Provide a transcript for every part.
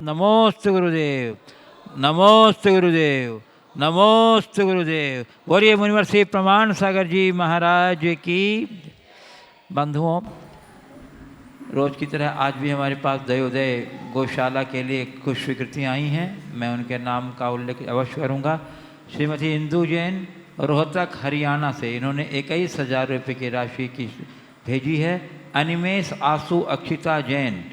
नमोस्तु गुरुदेव, नमोस्तु गुरुदेव, नमोस्तु गुरुदेव। बोलिए मुनिवर श्री प्रमाण सागर जी महाराज की। बंधुओं, रोज की तरह आज भी हमारे पास दयोदय गौशाला के लिए कुछ स्वीकृतियाँ आई हैं। मैं उनके नाम का उल्लेख अवश्य करूँगा। श्रीमती इंदू जैन, रोहतक हरियाणा से, इन्होंने 21,000 रुपये की राशि की भेजी है। अनिमेश आसू अक्षिता जैन,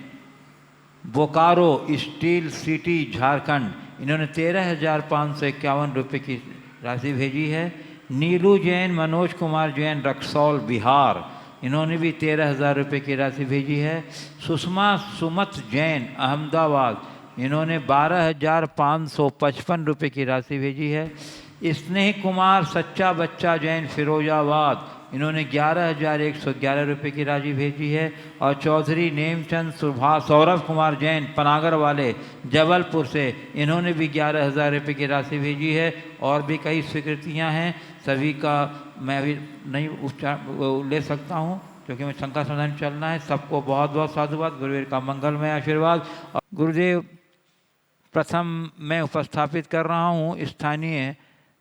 बोकारो स्टील सिटी झारखंड, इन्होंने 13,551 रुपये की राशि भेजी है। नीलू जैन, मनोज कुमार जैन, रक्सौल बिहार, इन्होंने भी 13,000 रुपये की राशि भेजी है। सुषमा सुमत जैन, अहमदाबाद, इन्होंने 12,555 रुपये की राशि भेजी है। स्नेह कुमार सच्चा बच्चा जैन, फिरोजाबाद, इन्होंने 11,111 रुपये की राशि भेजी है। और चौधरी नेमचंद सौरभ कुमार जैन, पनागर वाले, जबलपुर से, इन्होंने भी 11,000 रुपये की राशि भेजी है। और भी कई स्वीकृतियां हैं, सभी का मैं अभी नहीं ले सकता हूं क्योंकि मैं शंका समाधान चलना है। सबको बहुत बहुत साधुवाद, गुरुदेव का मंगलमय आशीर्वाद। और गुरुदेव, प्रथम मैं उपस्थापित कर रहा हूं स्थानीय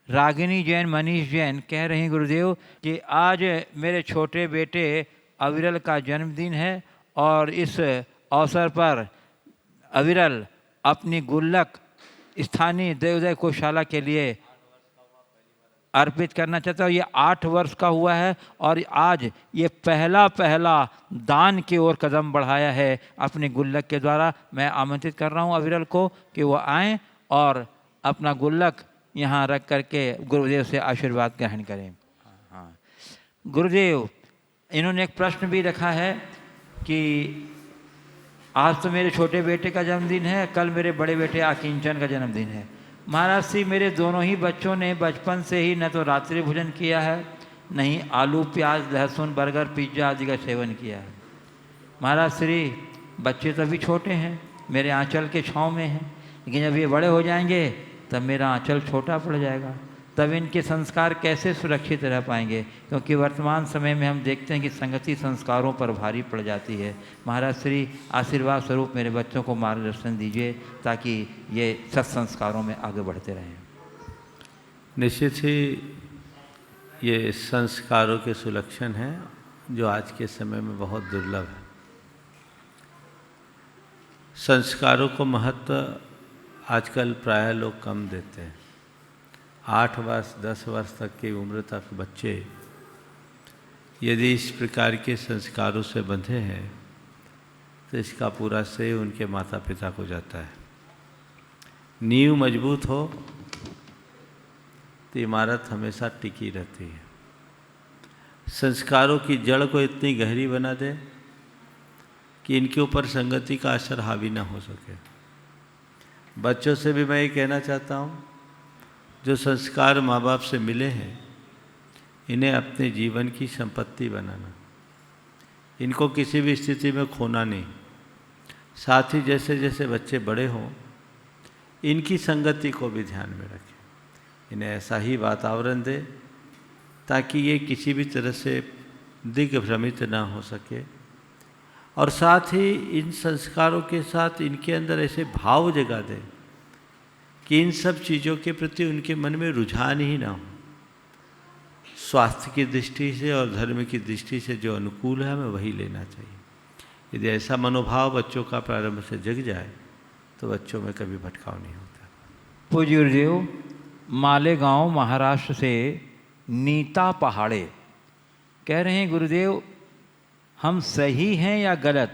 रागिनी जैन, मनीष जैन कह रही गुरुदेव कि आज मेरे छोटे बेटे अविरल का जन्मदिन है और इस अवसर पर अविरल अपनी गुल्लक स्थानीय देवोदय गौशाला के लिए अर्पित करना चाहता हूँ। ये 8 वर्ष का हुआ है और आज ये पहला दान की ओर कदम बढ़ाया है अपनी गुल्लक के द्वारा। मैं आमंत्रित कर रहा हूँ अविरल को कि वो आएँ और अपना गुल्लक यहाँ रख करके गुरुदेव से आशीर्वाद ग्रहण करें। हाँ गुरुदेव, इन्होंने एक प्रश्न भी रखा है कि आज तो मेरे छोटे बेटे का जन्मदिन है, कल मेरे बड़े बेटे आकिंचन का जन्मदिन है। महाराज श्री, मेरे दोनों ही बच्चों ने बचपन से ही न तो रात्रि भोजन किया है, नहीं आलू प्याज लहसुन बर्गर पिज्ज़ा आदि का सेवन किया है। महाराज श्री, बच्चे तो अभी छोटे हैं, मेरे आंचल के छाँव में हैं, लेकिन जब ये बड़े हो जाएंगे तब मेरा आंचल छोटा पड़ जाएगा, तब इनके संस्कार कैसे सुरक्षित रह पाएंगे? क्योंकि वर्तमान समय में हम देखते हैं कि संगति संस्कारों पर भारी पड़ जाती है। महाराज श्री, आशीर्वाद स्वरूप मेरे बच्चों को मार्गदर्शन दीजिए ताकि ये सत्संस्कारों में आगे बढ़ते रहें। निश्चित ही ये संस्कारों के सुलक्षण हैं जो आज के समय में बहुत दुर्लभ है। संस्कारों को महत्व आजकल प्रायः लोग कम देते हैं। 8 वर्ष 10 वर्ष तक की उम्र तक बच्चे यदि इस प्रकार के संस्कारों से बंधे हैं तो इसका पूरा श्रेय उनके माता पिता को जाता है। नींव मजबूत हो तो इमारत हमेशा टिकी रहती है। संस्कारों की जड़ को इतनी गहरी बना दे कि इनके ऊपर संगति का असर हावी ना हो सके। बच्चों से भी मैं ये कहना चाहता हूँ, जो संस्कार माँ बाप से मिले हैं इन्हें अपने जीवन की संपत्ति बनाना, इनको किसी भी स्थिति में खोना नहीं। साथ ही जैसे जैसे बच्चे बड़े हों इनकी संगति को भी ध्यान में रखें, इन्हें ऐसा ही वातावरण दें ताकि ये किसी भी तरह से दिग्भ्रमित ना हो सके। और साथ ही इन संस्कारों के साथ इनके अंदर ऐसे भाव जगा दें कि इन सब चीज़ों के प्रति उनके मन में रुझान ही ना हो। स्वास्थ्य की दृष्टि से और धर्म की दृष्टि से जो अनुकूल है हमें वही लेना चाहिए। यदि ऐसा मनोभाव बच्चों का प्रारंभ से जग जाए तो बच्चों में कभी भटकाव नहीं होता। पूज्य गुरुदेव, मालेगांव महाराष्ट्र से नीता पहाड़े कह रहे हैं गुरुदेव, हम सही हैं या गलत,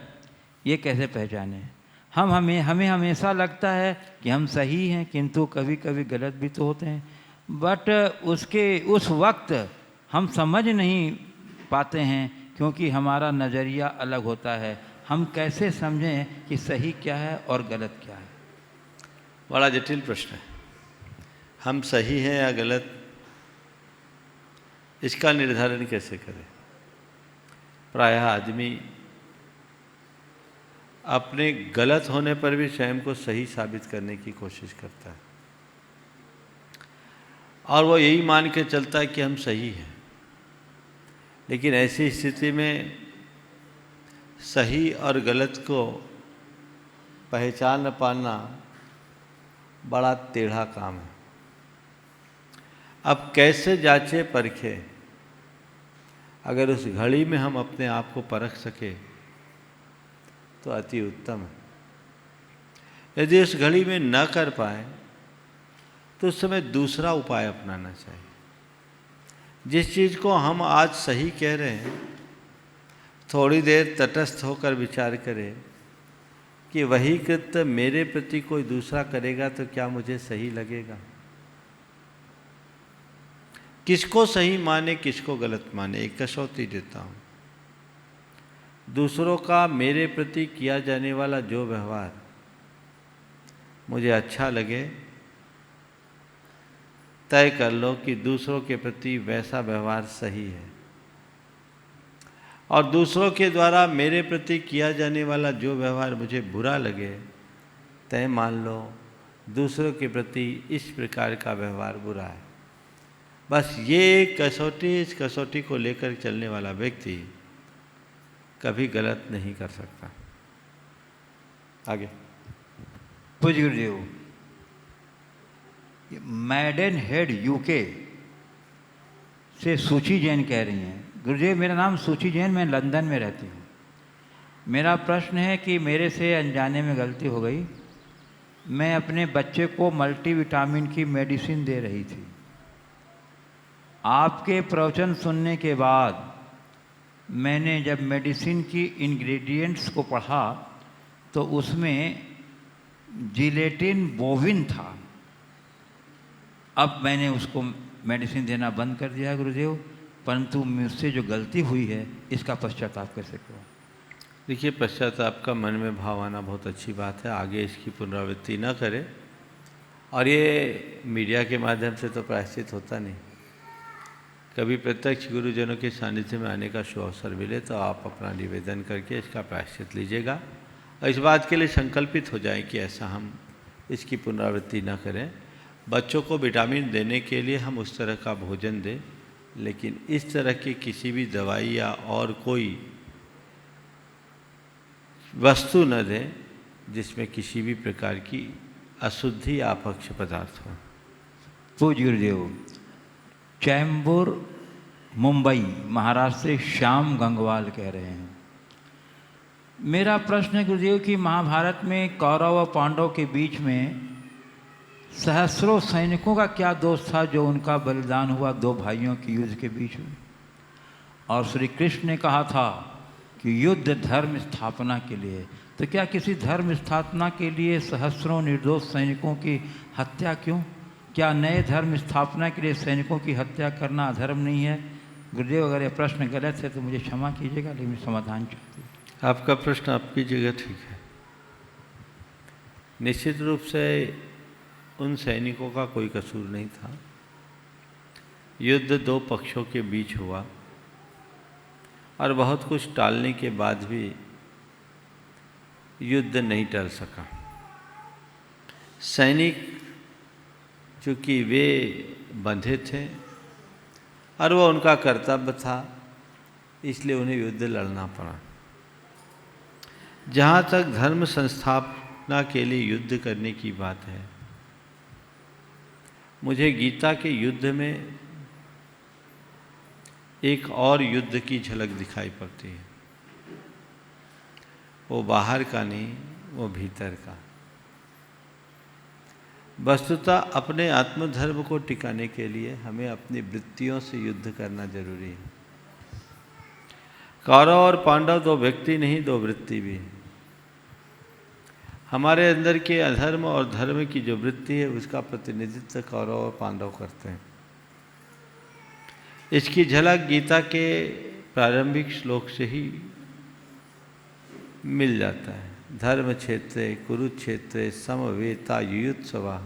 ये कैसे पहचानें? हमें हमेशा लगता है कि हम सही हैं, किंतु कभी कभी गलत भी तो होते हैं। बट उस वक्त हम समझ नहीं पाते हैं क्योंकि हमारा नज़रिया अलग होता है। हम कैसे समझें कि सही क्या है और गलत क्या है? बड़ा जटिल प्रश्न है। हम सही हैं या गलत, इसका निर्धारण कैसे करें? प्रायः आदमी अपने गलत होने पर भी स्वयं को सही साबित करने की कोशिश करता है और वो यही मान के चलता है कि हम सही हैं। लेकिन ऐसी स्थिति में सही और गलत को पहचान पाना बड़ा टेढ़ा काम है। अब कैसे जांचे परखे? अगर उस घड़ी में हम अपने आप को परख सके तो अति उत्तम है। यदि उस घड़ी में न कर पाए तो उस समय दूसरा उपाय अपनाना चाहिए। जिस चीज़ को हम आज सही कह रहे हैं, थोड़ी देर तटस्थ होकर विचार करें कि वही कृत्य मेरे प्रति कोई दूसरा करेगा तो क्या मुझे सही लगेगा? किसको सही माने, किसको गलत माने, एक कसौटी देता हूँ। दूसरों का मेरे प्रति किया जाने वाला जो व्यवहार मुझे अच्छा लगे, तय कर लो कि दूसरों के प्रति वैसा व्यवहार सही है। और दूसरों के द्वारा मेरे प्रति किया जाने वाला जो व्यवहार मुझे बुरा लगे, तय मान लो दूसरों के प्रति इस प्रकार का व्यवहार बुरा है। बस ये कसौटी, इस कसौटी को लेकर चलने वाला व्यक्ति कभी गलत नहीं कर सकता। आगे। पूज्य गुरुदेव, मैडन हेड यूके से सूची जैन कह रही हैं, गुरुदेव मेरा नाम सूची जैन, मैं लंदन में रहती हूँ। मेरा प्रश्न है कि मेरे से अनजाने में गलती हो गई। मैं अपने बच्चे को मल्टीविटामिन की मेडिसिन दे रही थी। आपके प्रवचन सुनने के बाद मैंने जब मेडिसिन की इंग्रेडिएंट्स को पढ़ा तो उसमें जिलेटिन बोविन था। अब मैंने उसको मेडिसिन देना बंद कर दिया गुरुदेव, परंतु मुझसे जो गलती हुई है इसका पश्चाताप कैसे करूं? देखिए, पश्चाताप का मन में भाव आना बहुत अच्छी बात है। आगे इसकी पुनरावृत्ति न करें। और ये मीडिया के माध्यम से तो प्रायश्चित होता नहीं। कभी प्रत्यक्ष गुरुजनों के सानिध्य में आने का शुभ अवसर मिले तो आप अपना निवेदन करके इसका प्रायश्चित लीजिएगा और इस बात के लिए संकल्पित हो जाएं कि ऐसा हम इसकी पुनरावृत्ति न करें। बच्चों को विटामिन देने के लिए हम उस तरह का भोजन दें, लेकिन इस तरह की किसी भी दवाई या और कोई वस्तु न दें जिसमें किसी भी प्रकार की अशुद्धि या अपक्ष पदार्थ हो। पूज्य गुरुदेव, चैम्बूर मुंबई महाराष्ट्र से श्याम गंगवाल कह रहे हैं, मेरा प्रश्न है गुरुदेव कि महाभारत में कौरव और पांडव के बीच में सहस्रों सैनिकों का क्या दोष था जो उनका बलिदान हुआ दो भाइयों के युद्ध के बीच में? और श्री कृष्ण ने कहा था कि युद्ध धर्म स्थापना के लिए, तो क्या किसी धर्म स्थापना के लिए सहस्रों निर्दोष सैनिकों की हत्या क्यों? क्या नए धर्म स्थापना के लिए सैनिकों की हत्या करना अधर्म नहीं है? गुरुदेव, अगर यह प्रश्न गलत है तो मुझे क्षमा कीजिएगा, लेकिन समाधान चाहती हूँ। आपका प्रश्न आपकी जगह ठीक है। निश्चित रूप से उन सैनिकों का कोई कसूर नहीं था। युद्ध दो पक्षों के बीच हुआ और बहुत कुछ टालने के बाद भी युद्ध नहीं टल सका। सैनिक चूँकि वे बंधे थे और वह उनका कर्तव्य था, इसलिए उन्हें युद्ध लड़ना पड़ा। जहाँ तक धर्म संस्थापना के लिए युद्ध करने की बात है, मुझे गीता के युद्ध में एक और युद्ध की झलक दिखाई पड़ती है। वो बाहर का नहीं, वो भीतर का। वस्तुतः अपने आत्मधर्म को टिकाने के लिए हमें अपनी वृत्तियों से युद्ध करना जरूरी है। कौरव और पांडव दो व्यक्ति नहीं, दो वृत्ति भी है। हमारे अंदर के अधर्म और धर्म की जो वृत्ति है उसका प्रतिनिधित्व कौरव और पांडव करते हैं। इसकी झलक गीता के प्रारंभिक श्लोक से ही मिल जाता है। धर्म क्षेत्रे कुरुक्षेत्रे समवेता युयुत्सवा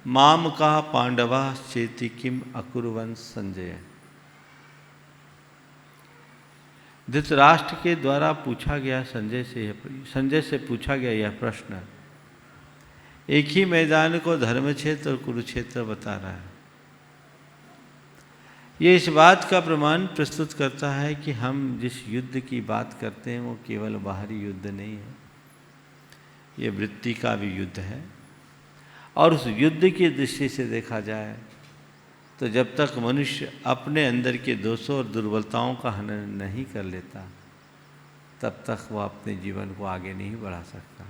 माम का पांडवा चेति किम अकुर्वन संजय। धृतराष्ट्र के द्वारा पूछा गया संजय से पूछा गया यह प्रश्न एक ही मैदान को धर्म क्षेत्र और कुरुक्षेत्र बता रहा है। ये इस बात का प्रमाण प्रस्तुत करता है कि हम जिस युद्ध की बात करते हैं वो केवल बाहरी युद्ध नहीं है, ये वृत्ति का भी युद्ध है। और उस युद्ध की दृष्टि से देखा जाए तो जब तक मनुष्य अपने अंदर के दोषों और दुर्बलताओं का हनन नहीं कर लेता, तब तक वह अपने जीवन को आगे नहीं बढ़ा सकता।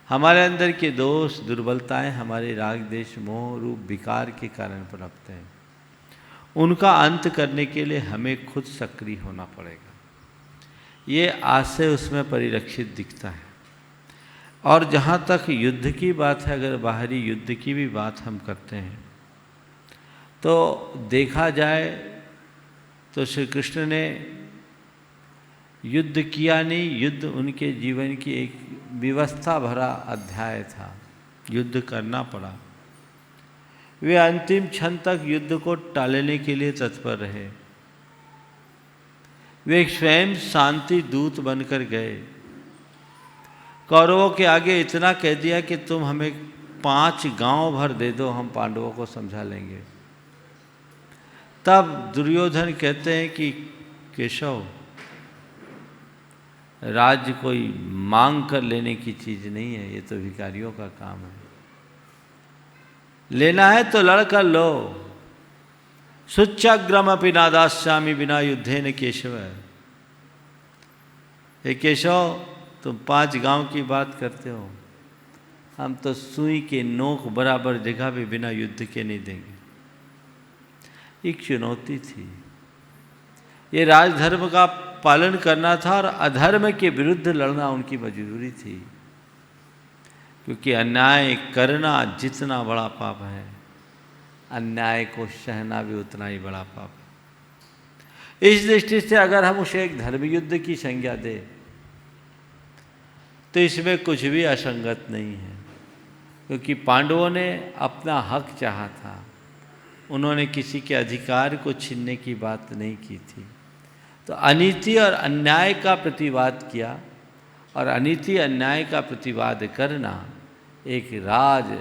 हमारे अंदर के दोष दुर्बलताएं हमारे राग देश मोह रूप विकार के कारण प्राप्त हैं। उनका अंत करने के लिए हमें खुद सक्रिय होना पड़ेगा। ये आशय उसमें परिलक्षित दिखता है। और जहाँ तक युद्ध की बात है, अगर बाहरी युद्ध की भी बात हम करते हैं तो देखा जाए तो श्री कृष्ण ने युद्ध किया नहीं, युद्ध उनके जीवन की एक व्यवस्था भरा अध्याय था। युद्ध करना पड़ा। वे अंतिम क्षण तक युद्ध को टालने के लिए तत्पर रहे। वे स्वयं शांति दूत बनकर गए। कौरवों के आगे इतना कह दिया कि तुम हमें 5 गांव भर दे दो, हम पांडवों को समझा लेंगे। तब दुर्योधन कहते हैं कि केशव, राज्य कोई मांग कर लेने की चीज़ नहीं है, ये तो भिखारियों का काम है। लेना है तो लड़ कर लो। सुच्चाग्रम अपि नादास्यामि बिना युद्धे न केशव। हे केशव, तुम 5 गांव की बात करते हो, हम तो सुई के नोक बराबर जगह भी बिना युद्ध के नहीं देंगे। एक चुनौती थी। ये राजधर्म का पालन करना था और अधर्म के विरुद्ध लड़ना उनकी मजबूरी थी, क्योंकि अन्याय करना जितना बड़ा पाप है, अन्याय को सहना भी उतना ही बड़ा पाप है। इस दृष्टि से अगर हम उसे एक धर्म युद्ध की संज्ञा दें तो इसमें कुछ भी असंगत नहीं है, क्योंकि पांडवों ने अपना हक चाहा था। उन्होंने किसी के अधिकार को छीनने की बात नहीं की थी। तो अनीति और अन्याय का प्रतिवाद किया, और अनीति अन्याय का प्रतिवाद करना एक राज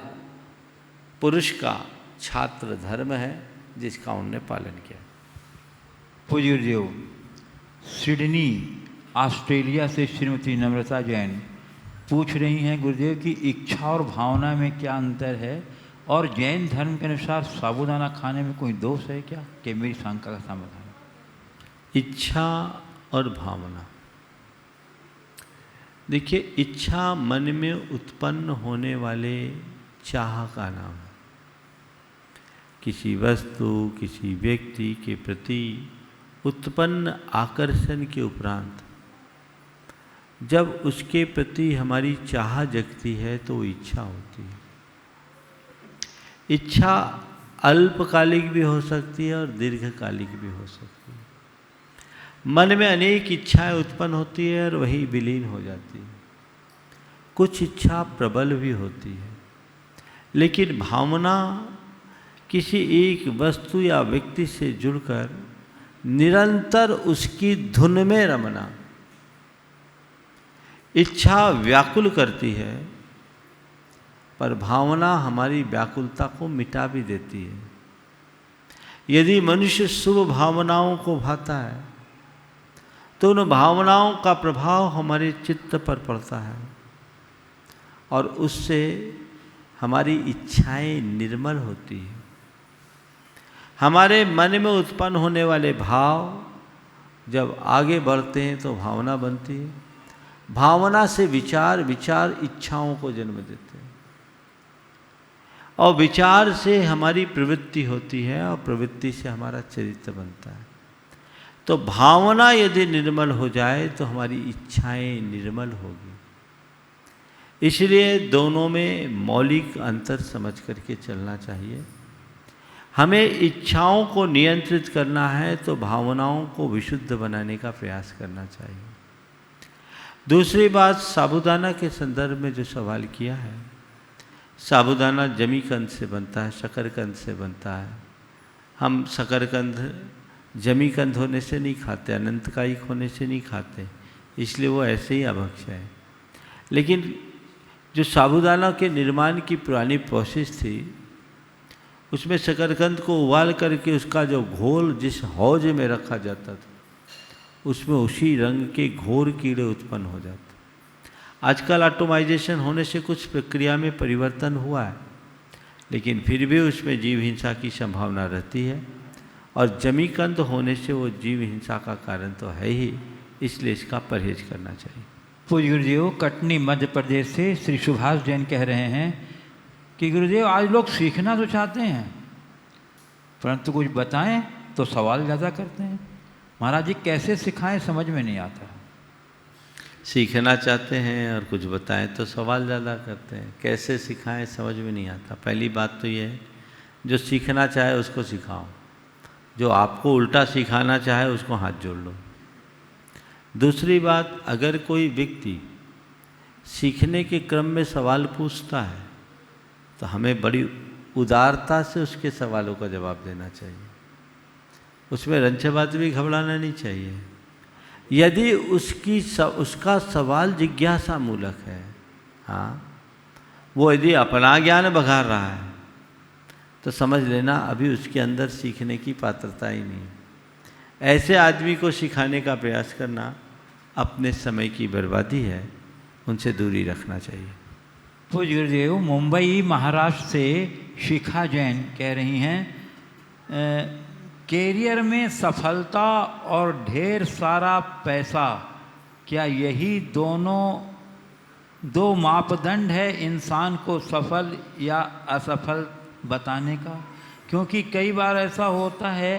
पुरुष का छात्र धर्म है, जिसका उन्होंने पालन किया। पूज्य गुरुदेव, सिडनी ऑस्ट्रेलिया से श्रीमती नम्रता जैन पूछ रही हैं गुरुदेव कि इच्छा और भावना में क्या अंतर है, और जैन धर्म के अनुसार साबूदाना खाने में कोई दोष है क्या? कि मेरी शंका का समाधान। इच्छा और भावना, देखिए, इच्छा मन में उत्पन्न होने वाले चाह का नाम है। किसी वस्तु, किसी व्यक्ति के प्रति उत्पन्न आकर्षण के उपरांत जब उसके प्रति हमारी चाह जगती है तो वो इच्छा होती है। इच्छा अल्पकालिक भी हो सकती है और दीर्घकालिक भी हो सकती है। मन में अनेक इच्छाएं उत्पन्न होती है और वही विलीन हो जाती है। कुछ इच्छा प्रबल भी होती है, लेकिन भावना किसी एक वस्तु या व्यक्ति से जुड़कर निरंतर उसकी धुन में रमना। इच्छा व्याकुल करती है, पर भावना हमारी व्याकुलता को मिटा भी देती है। यदि मनुष्य शुभ भावनाओं को भाता है तो उन भावनाओं का प्रभाव हमारे चित्त पर पड़ता है और उससे हमारी इच्छाएं निर्मल होती हैं। हमारे मन में उत्पन्न होने वाले भाव जब आगे बढ़ते हैं तो भावना बनती है। भावना से विचार, विचार इच्छाओं को जन्म देते हैं, और विचार से हमारी प्रवृत्ति होती है और प्रवृत्ति से हमारा चरित्र बनता है। तो भावना यदि निर्मल हो जाए तो हमारी इच्छाएं निर्मल होगी। इसलिए दोनों में मौलिक अंतर समझ करके चलना चाहिए। हमें इच्छाओं को नियंत्रित करना है तो भावनाओं को विशुद्ध बनाने का प्रयास करना चाहिए। दूसरी बात, साबूदाना के संदर्भ में जो सवाल किया है, साबूदाना जमीकंद से बनता है, शकरकंद से बनता है। हम शकरकंद जमीकंद होने से नहीं खाते, अनंतकायिक होने से नहीं खाते, इसलिए वो ऐसे ही अभक्ष्य है। लेकिन जो साबूदाना के निर्माण की पुरानी प्रोसेस थी, उसमें शकरकंद को उबाल करके उसका जो घोल जिस हौज में रखा जाता था, उसमें उसी रंग के घोर कीड़े उत्पन्न हो जाते। आजकल ऑटोमाइजेशन होने से कुछ प्रक्रिया में परिवर्तन हुआ है, लेकिन फिर भी उसमें जीव हिंसा की संभावना रहती है, और जमीकंद होने से वो जीव हिंसा का कारण तो है ही, इसलिए इसका परहेज करना चाहिए। पूज्य गुरुदेव, कटनी मध्य प्रदेश से श्री सुभाष जैन कह रहे हैं कि गुरुदेव आज लोग सीखना तो चाहते हैं, परंतु कुछ बताएं तो सवाल ज़्यादा करते हैं। महाराज जी कैसे सिखाएं समझ में नहीं आता। सीखना चाहते हैं और कुछ बताएं तो सवाल ज़्यादा करते हैं। कैसे सिखाएं समझ में नहीं आता। पहली बात तो ये है, जो सीखना चाहे उसको सिखाओ, जो आपको उल्टा सिखाना चाहे उसको हाथ जोड़ लो। दूसरी बात, अगर कोई व्यक्ति सीखने के क्रम में सवाल पूछता है तो हमें बड़ी उदारता से उसके सवालों का जवाब देना चाहिए। उसमें रंचबाज भी घबराना नहीं चाहिए। यदि उसका सवाल जिज्ञासा मूलक है, हाँ, वो यदि अपना ज्ञान बघार रहा है तो समझ लेना अभी उसके अंदर सीखने की पात्रता ही नहीं। ऐसे आदमी को सिखाने का प्रयास करना अपने समय की बर्बादी है, उनसे दूरी रखना चाहिए। पूज्य गुरुदेव, मुंबई महाराष्ट्र से शिखा जैन कह रही हैं, कैरियर में सफलता और ढेर सारा पैसा, क्या यही दो मापदंड है इंसान को सफल या असफल बताने का? क्योंकि कई बार ऐसा होता है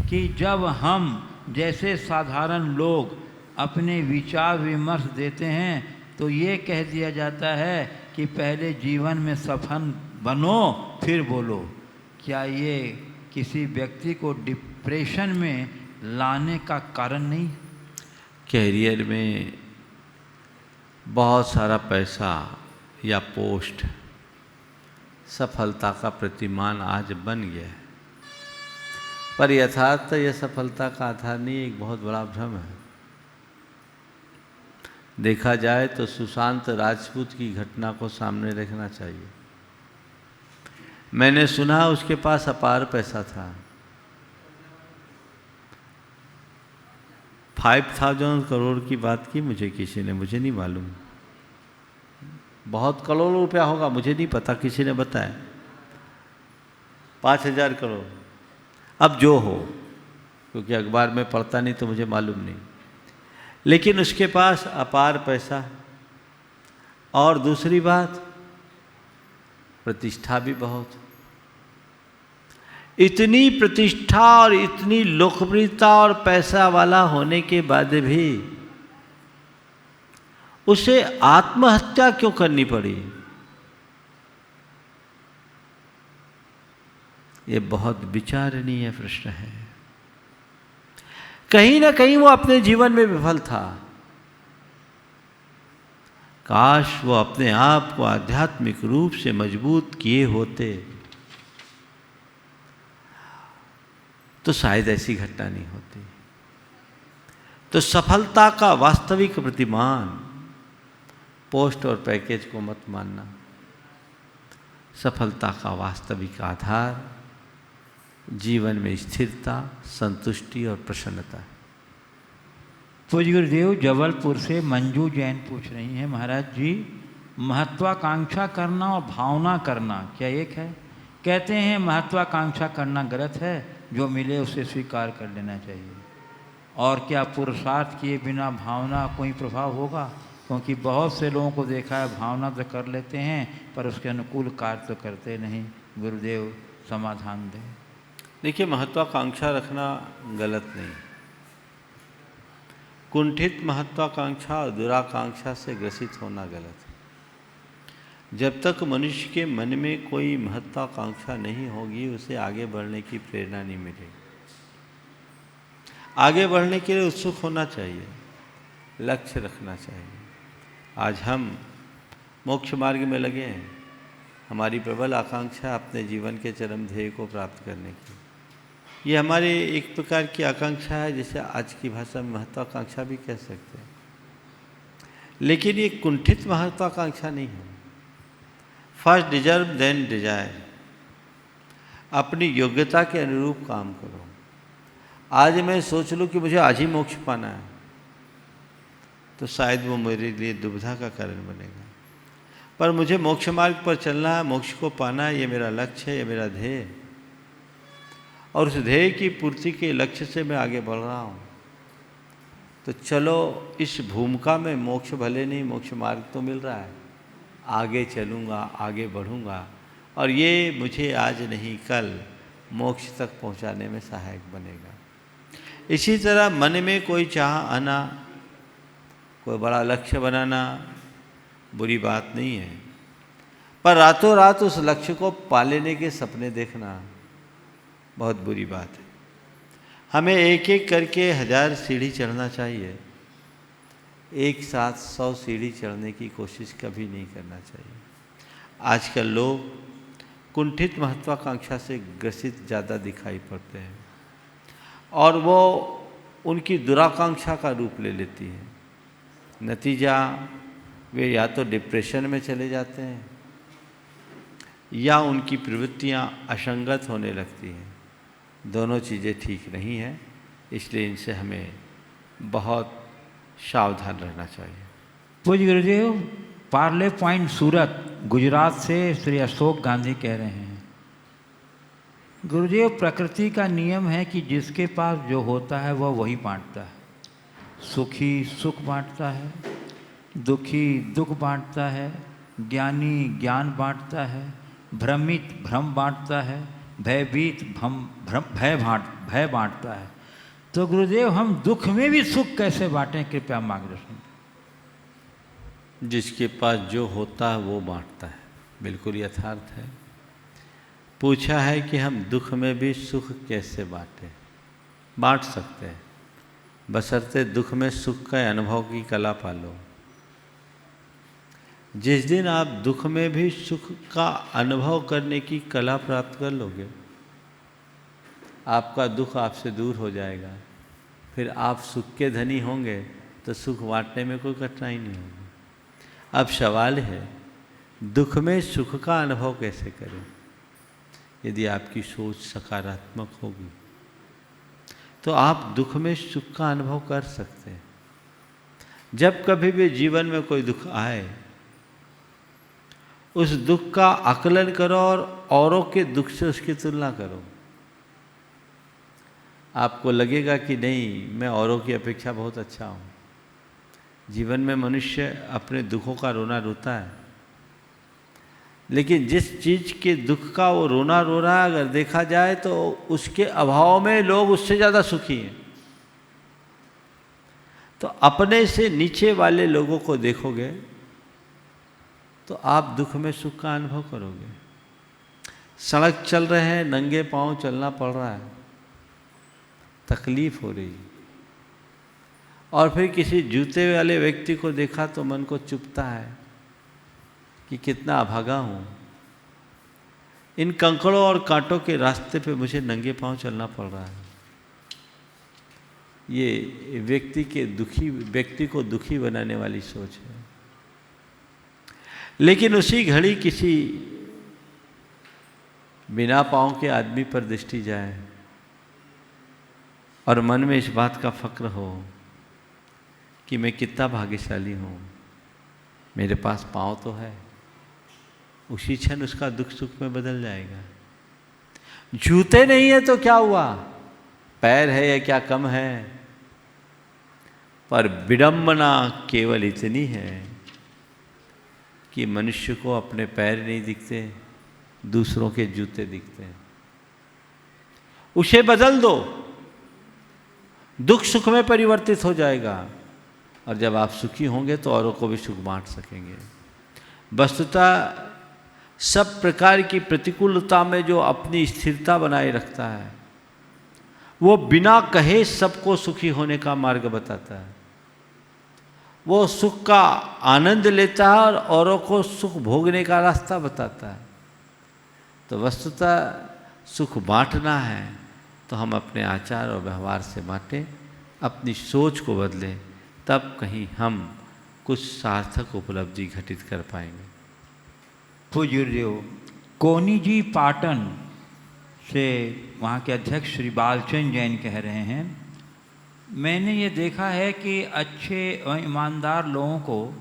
कि जब हम जैसे साधारण लोग अपने विचार विमर्श देते हैं तो ये कह दिया जाता है कि पहले जीवन में सफल बनो फिर बोलो। क्या ये किसी व्यक्ति को डिप्रेशन में लाने का कारण नहीं? कैरियर में बहुत सारा पैसा या पोस्ट सफलता का प्रतिमान आज बन गया है, पर यथार्थ यह सफलता का आधार नहीं, एक बहुत बड़ा भ्रम है। देखा जाए तो सुशांत राजपूत की घटना को सामने रखना चाहिए। मैंने सुना उसके पास अपार पैसा था, 5,000 करोड़ की बात की मुझे किसी ने, मुझे नहीं मालूम, बहुत करोड़ों रुपया होगा, मुझे नहीं पता, किसी ने बताया 5,000 करोड़। अब जो हो, क्योंकि अखबार में पढ़ता नहीं तो मुझे मालूम नहीं, लेकिन उसके पास अपार पैसा। और दूसरी बात, प्रतिष्ठा भी बहुत। इतनी प्रतिष्ठा और इतनी लोकप्रियता और पैसा वाला होने के बाद भी उसे आत्महत्या क्यों करनी पड़ी? ये बहुत विचारणीय प्रश्न है। कहीं ना कहीं वो अपने जीवन में विफल था। काश वो अपने आप को आध्यात्मिक रूप से मजबूत किए होते तो शायद ऐसी घटना नहीं होती। तो सफलता का वास्तविक प्रतिमान पोस्ट और पैकेज को मत मानना। सफलता का वास्तविक आधार जीवन में स्थिरता, संतुष्टि और प्रसन्नता। पूज्य गुरुदेव, जबलपुर से मंजू जैन पूछ रही हैं, महाराज जी महत्वाकांक्षा करना और भावना करना क्या एक है? कहते हैं महत्वाकांक्षा करना गलत है, जो मिले उसे स्वीकार कर लेना चाहिए। और क्या पुरुषार्थ किए बिना भावना कोई प्रभाव होगा? क्योंकि बहुत से लोगों को देखा है भावना तो कर लेते हैं पर उसके अनुकूल कार्य तो करते नहीं। गुरुदेव समाधान दें। देखिए, महत्वाकांक्षा रखना गलत नहीं। कुंठित महत्वाकांक्षा और दुराकांक्षा से ग्रसित होना गलत है। जब तक मनुष्य के मन में कोई महत्वाकांक्षा नहीं होगी, उसे आगे बढ़ने की प्रेरणा नहीं मिलेगी। आगे बढ़ने के लिए उत्सुक होना चाहिए, लक्ष्य रखना चाहिए। आज हम मोक्ष मार्ग में लगे हैं। हमारी प्रबल आकांक्षा अपने जीवन के चरम ध्येय को प्राप्त करने की, ये हमारी एक प्रकार की आकांक्षा है, जिसे आज की भाषा में महत्वाकांक्षा भी कह सकते हैं। लेकिन ये कुंठित महत्वाकांक्षा नहीं है। First deserve then desire. अपनी योग्यता के अनुरूप काम करो। आज मैं सोच लूँ कि मुझे आज ही मोक्ष पाना है तो शायद वो मेरे लिए दुविधा का कारण बनेगा। पर मुझे मोक्ष मार्ग पर चलना है, मोक्ष को पाना है, ये मेरा लक्ष्य है, ये मेरा ध्येय है। और उस ध्येय की पूर्ति के लक्ष्य से मैं आगे बढ़ रहा हूँ। तो चलो इस भूमिका में मोक्ष भले नहीं, मोक्ष मार्ग तो मिल रहा है, आगे चलूँगा, आगे बढ़ूँगा, और ये मुझे आज नहीं कल मोक्ष तक पहुँचाने में सहायक बनेगा। इसी तरह मन में कोई चाह आना, कोई बड़ा लक्ष्य बनाना बुरी बात नहीं है, पर रातों रात उस लक्ष्य को पा लेने के सपने देखना बहुत बुरी बात है। हमें एक एक करके 1000 सीढ़ी चढ़ना चाहिए, एक साथ 100 सीढ़ी चढ़ने की कोशिश कभी नहीं करना चाहिए। आजकल लोग कुंठित महत्वाकांक्षा से ग्रसित ज़्यादा दिखाई पड़ते हैं और वो उनकी दुराकांक्षा का रूप ले लेती है। नतीजा वे या तो डिप्रेशन में चले जाते हैं या उनकी प्रवृत्तियां असंगत होने लगती हैं। दोनों चीज़ें ठीक नहीं हैं, इसलिए इनसे हमें बहुत सावधान रहना चाहिए। पूज्य गुरुदेव, पार्ले पॉइंट सूरत गुजरात से श्री अशोक गांधी कह रहे हैं, गुरुदेव प्रकृति का नियम है कि जिसके पास जो होता है वह वही बांटता है। सुखी सुख बांटता है, दुखी दुख बांटता है, ज्ञानी ज्ञान बांटता है, भ्रमित भ्रम बांटता है, भयभीत भय बांटता है। तो गुरुदेव हम दुख में भी सुख कैसे बांटें, कृपया मार्गदर्शन। जिसके पास जो होता है वो बांटता है, बिल्कुल यथार्थ है। पूछा है कि हम दुख में भी सुख कैसे बांटें। बांट सकते हैं, बशर्ते दुख में सुख का अनुभव की कला पालो। जिस दिन आप दुख में भी सुख का अनुभव करने की कला प्राप्त कर लोगे, आपका दुख आपसे दूर हो जाएगा, फिर आप सुख के धनी होंगे तो सुख बांटने में कोई कठिनाई नहीं होगी। अब सवाल है दुख में सुख का अनुभव कैसे करें। यदि आपकी सोच सकारात्मक होगी तो आप दुख में सुख का अनुभव कर सकते हैं। जब कभी भी जीवन में कोई दुख आए, उस दुख का आकलन करो और औरों के दुख से उसकी तुलना करो। आपको लगेगा कि नहीं, मैं औरों की अपेक्षा बहुत अच्छा हूँ। जीवन में मनुष्य अपने दुखों का रोना रोता है, लेकिन जिस चीज़ के दुख का वो रोना रो रहा है, अगर देखा जाए तो उसके अभाव में लोग उससे ज़्यादा सुखी हैं। तो अपने से नीचे वाले लोगों को देखोगे तो आप दुख में सुख का अनुभव करोगे। सड़क चल रहे हैं, नंगे पांव चलना पड़ रहा है, तकलीफ हो रही है, और फिर किसी जूते वाले व्यक्ति को देखा तो मन को चुभता है कि कितना अभागा हूँ, इन कंकड़ों और कांटों के रास्ते पे मुझे नंगे पांव चलना पड़ रहा है। ये व्यक्ति को दुखी बनाने वाली सोच है। लेकिन उसी घड़ी किसी बिना पाँव के आदमी पर दृष्टि जाए और मन में इस बात का फक्र हो कि मैं कितना भाग्यशाली हूँ, मेरे पास पाँव तो है, उसी क्षण उसका दुख सुख में बदल जाएगा। जूते नहीं है तो क्या हुआ, पैर है या क्या कम है, पर विडंबना केवल इतनी है कि मनुष्य को अपने पैर नहीं दिखते, दूसरों के जूते दिखते हैं। उसे बदल दो, दुख सुख में परिवर्तित हो जाएगा, और जब आप सुखी होंगे तो औरों को भी सुख बांट सकेंगे। वस्तुतः सब प्रकार की प्रतिकूलता में जो अपनी स्थिरता बनाए रखता है, वो बिना कहे सबको सुखी होने का मार्ग बताता है। वो सुख का आनंद लेता है और औरों को सुख भोगने का रास्ता बताता है। तो वस्तुतः सुख बांटना है तो हम अपने आचार और व्यवहार से बांटें, अपनी सोच को बदलें, तब कहीं हम कुछ सार्थक उपलब्धि घटित कर पाएंगे। पूज्य कोनी जी पाटन से वहाँ के अध्यक्ष श्री बालचंद जैन कह रहे हैं, मैंने ये देखा है कि अच्छे और ईमानदार लोगों को,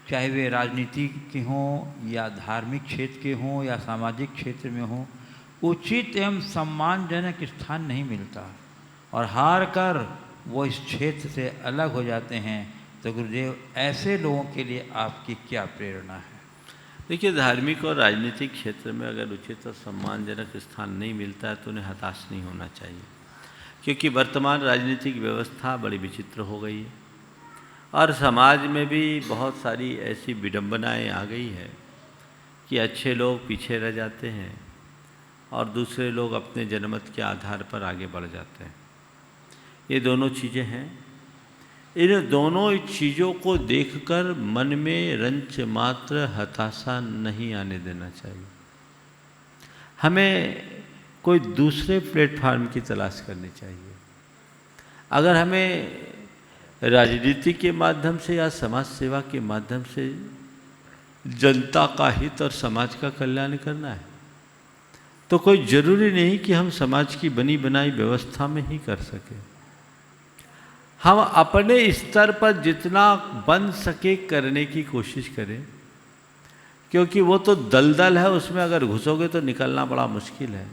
चाहे वे राजनीति के हों या धार्मिक क्षेत्र के हों या सामाजिक क्षेत्र में हों, उचित एवं सम्मानजनक स्थान नहीं मिलता और हार कर वो इस क्षेत्र से अलग हो जाते हैं। तो गुरुदेव, ऐसे लोगों के लिए आपकी क्या प्रेरणा है? देखिए, धार्मिक और राजनीतिक क्षेत्र में अगर उचित और सम्मानजनक स्थान नहीं मिलता है तो उन्हें हताश नहीं होना चाहिए, क्योंकि वर्तमान राजनीतिक व्यवस्था बड़ी विचित्र हो गई है और समाज में भी बहुत सारी ऐसी विडंबनाएं आ गई है कि अच्छे लोग पीछे रह जाते हैं और दूसरे लोग अपने जनमत के आधार पर आगे बढ़ जाते हैं। ये दोनों चीज़ें हैं। इन दोनों चीज़ों को देखकर मन में रंच मात्र हताशा नहीं आने देना चाहिए। हमें कोई दूसरे प्लेटफार्म की तलाश करनी चाहिए। अगर हमें राजनीति के माध्यम से या समाज सेवा के माध्यम से जनता का हित और समाज का कल्याण करना है तो कोई ज़रूरी नहीं कि हम समाज की बनी बनाई व्यवस्था में ही कर सकें। हम अपने स्तर पर जितना बन सके करने की कोशिश करें, क्योंकि वो तो दलदल है, उसमें अगर घुसोगे तो निकलना बड़ा मुश्किल है।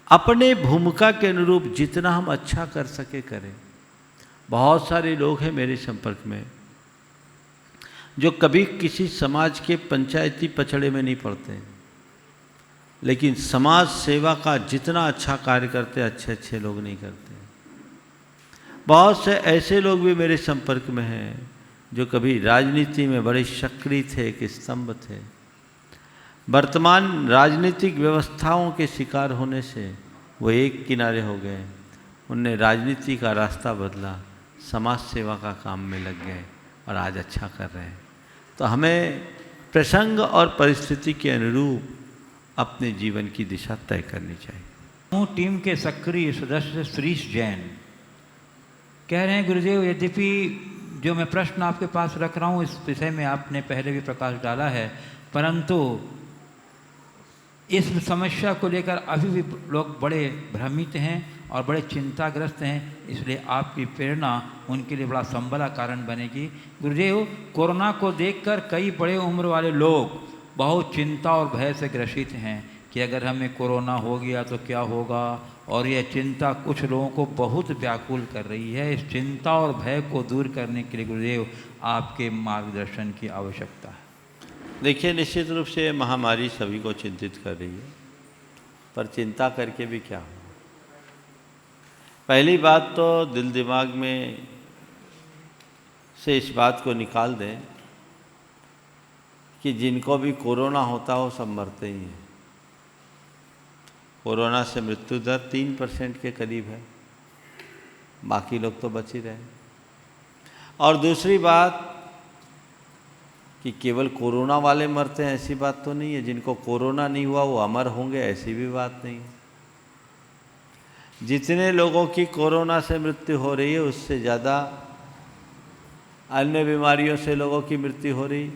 अपने भूमिका के अनुरूप जितना हम अच्छा कर सके करें। बहुत सारे लोग हैं मेरे संपर्क में जो कभी किसी समाज के पंचायती पचड़े में नहीं पड़ते, लेकिन समाज सेवा का जितना अच्छा कार्य करते अच्छे अच्छे लोग नहीं करते। बहुत से ऐसे लोग भी मेरे संपर्क में हैं जो कभी राजनीति में बड़े सक्रिय थे, एक स्तंभ थे। वर्तमान राजनीतिक व्यवस्थाओं के शिकार होने से वो एक किनारे हो गए। उनने राजनीति का रास्ता बदला, समाज सेवा का काम में लग गए और आज अच्छा कर रहे हैं। तो हमें प्रसंग और परिस्थिति के अनुरूप अपने जीवन की दिशा तय करनी चाहिए। टीम के सक्रिय सदस्य श्रीश जैन कह रहे हैं, गुरुदेव, यद्यपि जो मैं प्रश्न आपके पास रख रहा हूँ इस विषय में आपने पहले भी प्रकाश डाला है, परंतु इस समस्या को लेकर अभी भी लोग बड़े भ्रमित हैं और बड़े चिंताग्रस्त हैं, इसलिए आपकी प्रेरणा उनके लिए बड़ा संबल का कारण बनेगी। गुरुदेव, कोरोना को देखकर कई बड़े उम्र वाले लोग बहुत चिंता और भय से ग्रसित हैं कि अगर हमें कोरोना हो गया तो क्या होगा, और यह चिंता कुछ लोगों को बहुत व्याकुल कर रही है। इस चिंता और भय को दूर करने के लिए गुरुदेव आपके मार्गदर्शन की आवश्यकता है। देखिए, निश्चित रूप से महामारी सभी को चिंतित कर रही है, पर चिंता करके भी क्या हो। पहली बात तो दिल दिमाग में से इस बात को निकाल दें कि जिनको भी कोरोना होता हो सब मरते ही हैं। कोरोना से मृत्यु दर 3% के करीब है, बाकी लोग तो बच ही रहे। और दूसरी बात कि केवल कोरोना वाले मरते हैं ऐसी बात तो नहीं है। जिनको कोरोना नहीं हुआ वो अमर होंगे ऐसी भी बात नहीं है। जितने लोगों की कोरोना से मृत्यु हो रही है उससे ज़्यादा अन्य बीमारियों से लोगों की मृत्यु हो रही,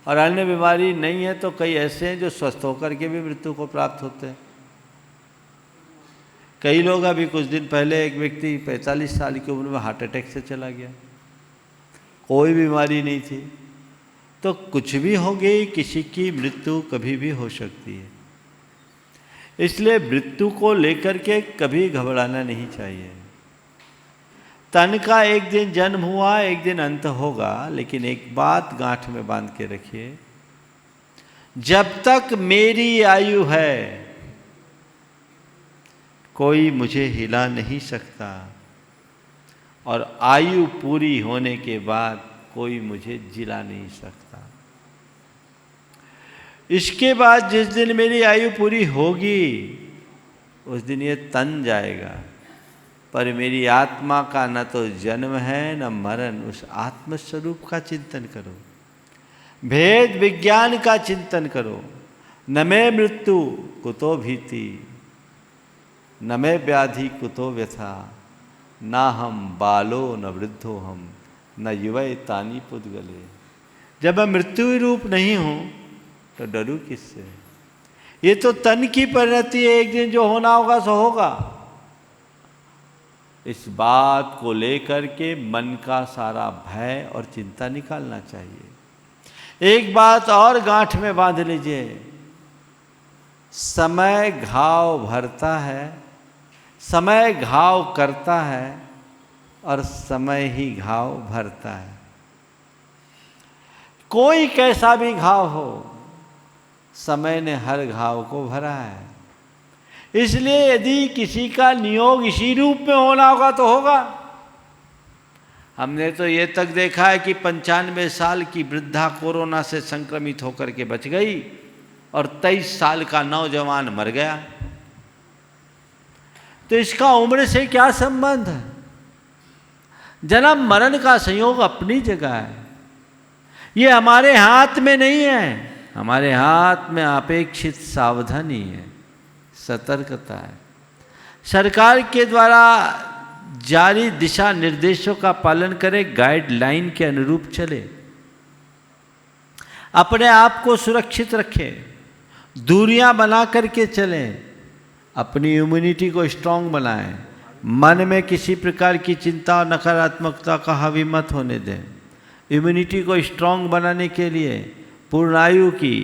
और अन्य बीमारी नहीं है तो कई ऐसे हैं जो स्वस्थ होकर के भी मृत्यु को प्राप्त होते हैं। कई लोग, अभी कुछ दिन पहले एक व्यक्ति 45 साल की उम्र में हार्ट अटैक से चला गया, कोई बीमारी नहीं थी। तो कुछ भी हो गई, किसी की मृत्यु कभी भी हो सकती है। इसलिए मृत्यु को लेकर के कभी घबराना नहीं चाहिए। तन का एक दिन जन्म हुआ, एक दिन अंत होगा, लेकिन एक बात गांठ में बांध के रखिए, जब तक मेरी आयु है कोई मुझे हिला नहीं सकता, और आयु पूरी होने के बाद कोई मुझे जिला नहीं सकता। इसके बाद जिस दिन मेरी आयु पूरी होगी उस दिन ये तन जाएगा, पर मेरी आत्मा का न तो जन्म है न मरण। उस आत्मस्वरूप का चिंतन करो, भेद विज्ञान का चिंतन करो। न मैं मृत्यु कुतो भीति, न मैं व्याधि कुतो व्यथा, ना हम बालो न वृद्धो हम, न युवै तानी पुद्गले। जब मैं मृत्यु रूप नहीं हूँ तो डरूं किससे। ये तो तन की परिणति है, एक दिन जो होना होगा सो होगा। इस बात को लेकर के मन का सारा भय और चिंता निकालना चाहिए। एक बात और गांठ में बांध लीजिए, समय घाव भरता है, समय घाव करता है और समय ही घाव भरता है। कोई कैसा भी घाव हो, समय ने हर घाव को भरा है। इसलिए यदि किसी का नियोग इसी रूप में होना होगा तो होगा। हमने तो ये तक देखा है कि 95 साल की वृद्धा कोरोना से संक्रमित होकर के बच गई और 23 साल का नौजवान मर गया। तो इसका उम्र से क्या संबंध है? जन्म मरण का संयोग अपनी जगह है, ये हमारे हाथ में नहीं है। हमारे हाथ में अपेक्षित सावधानी है, सतर्कता है। सरकार के द्वारा जारी दिशा निर्देशों का पालन करें, गाइडलाइन के अनुरूप चले, अपने आप को सुरक्षित रखें, दूरियां बना करके चलें, अपनी इम्यूनिटी को स्ट्रांग बनाएं, मन में किसी प्रकार की चिंता और नकारात्मकता का हावी मत होने दें। इम्यूनिटी को स्ट्रांग बनाने के लिए पूर्णायु की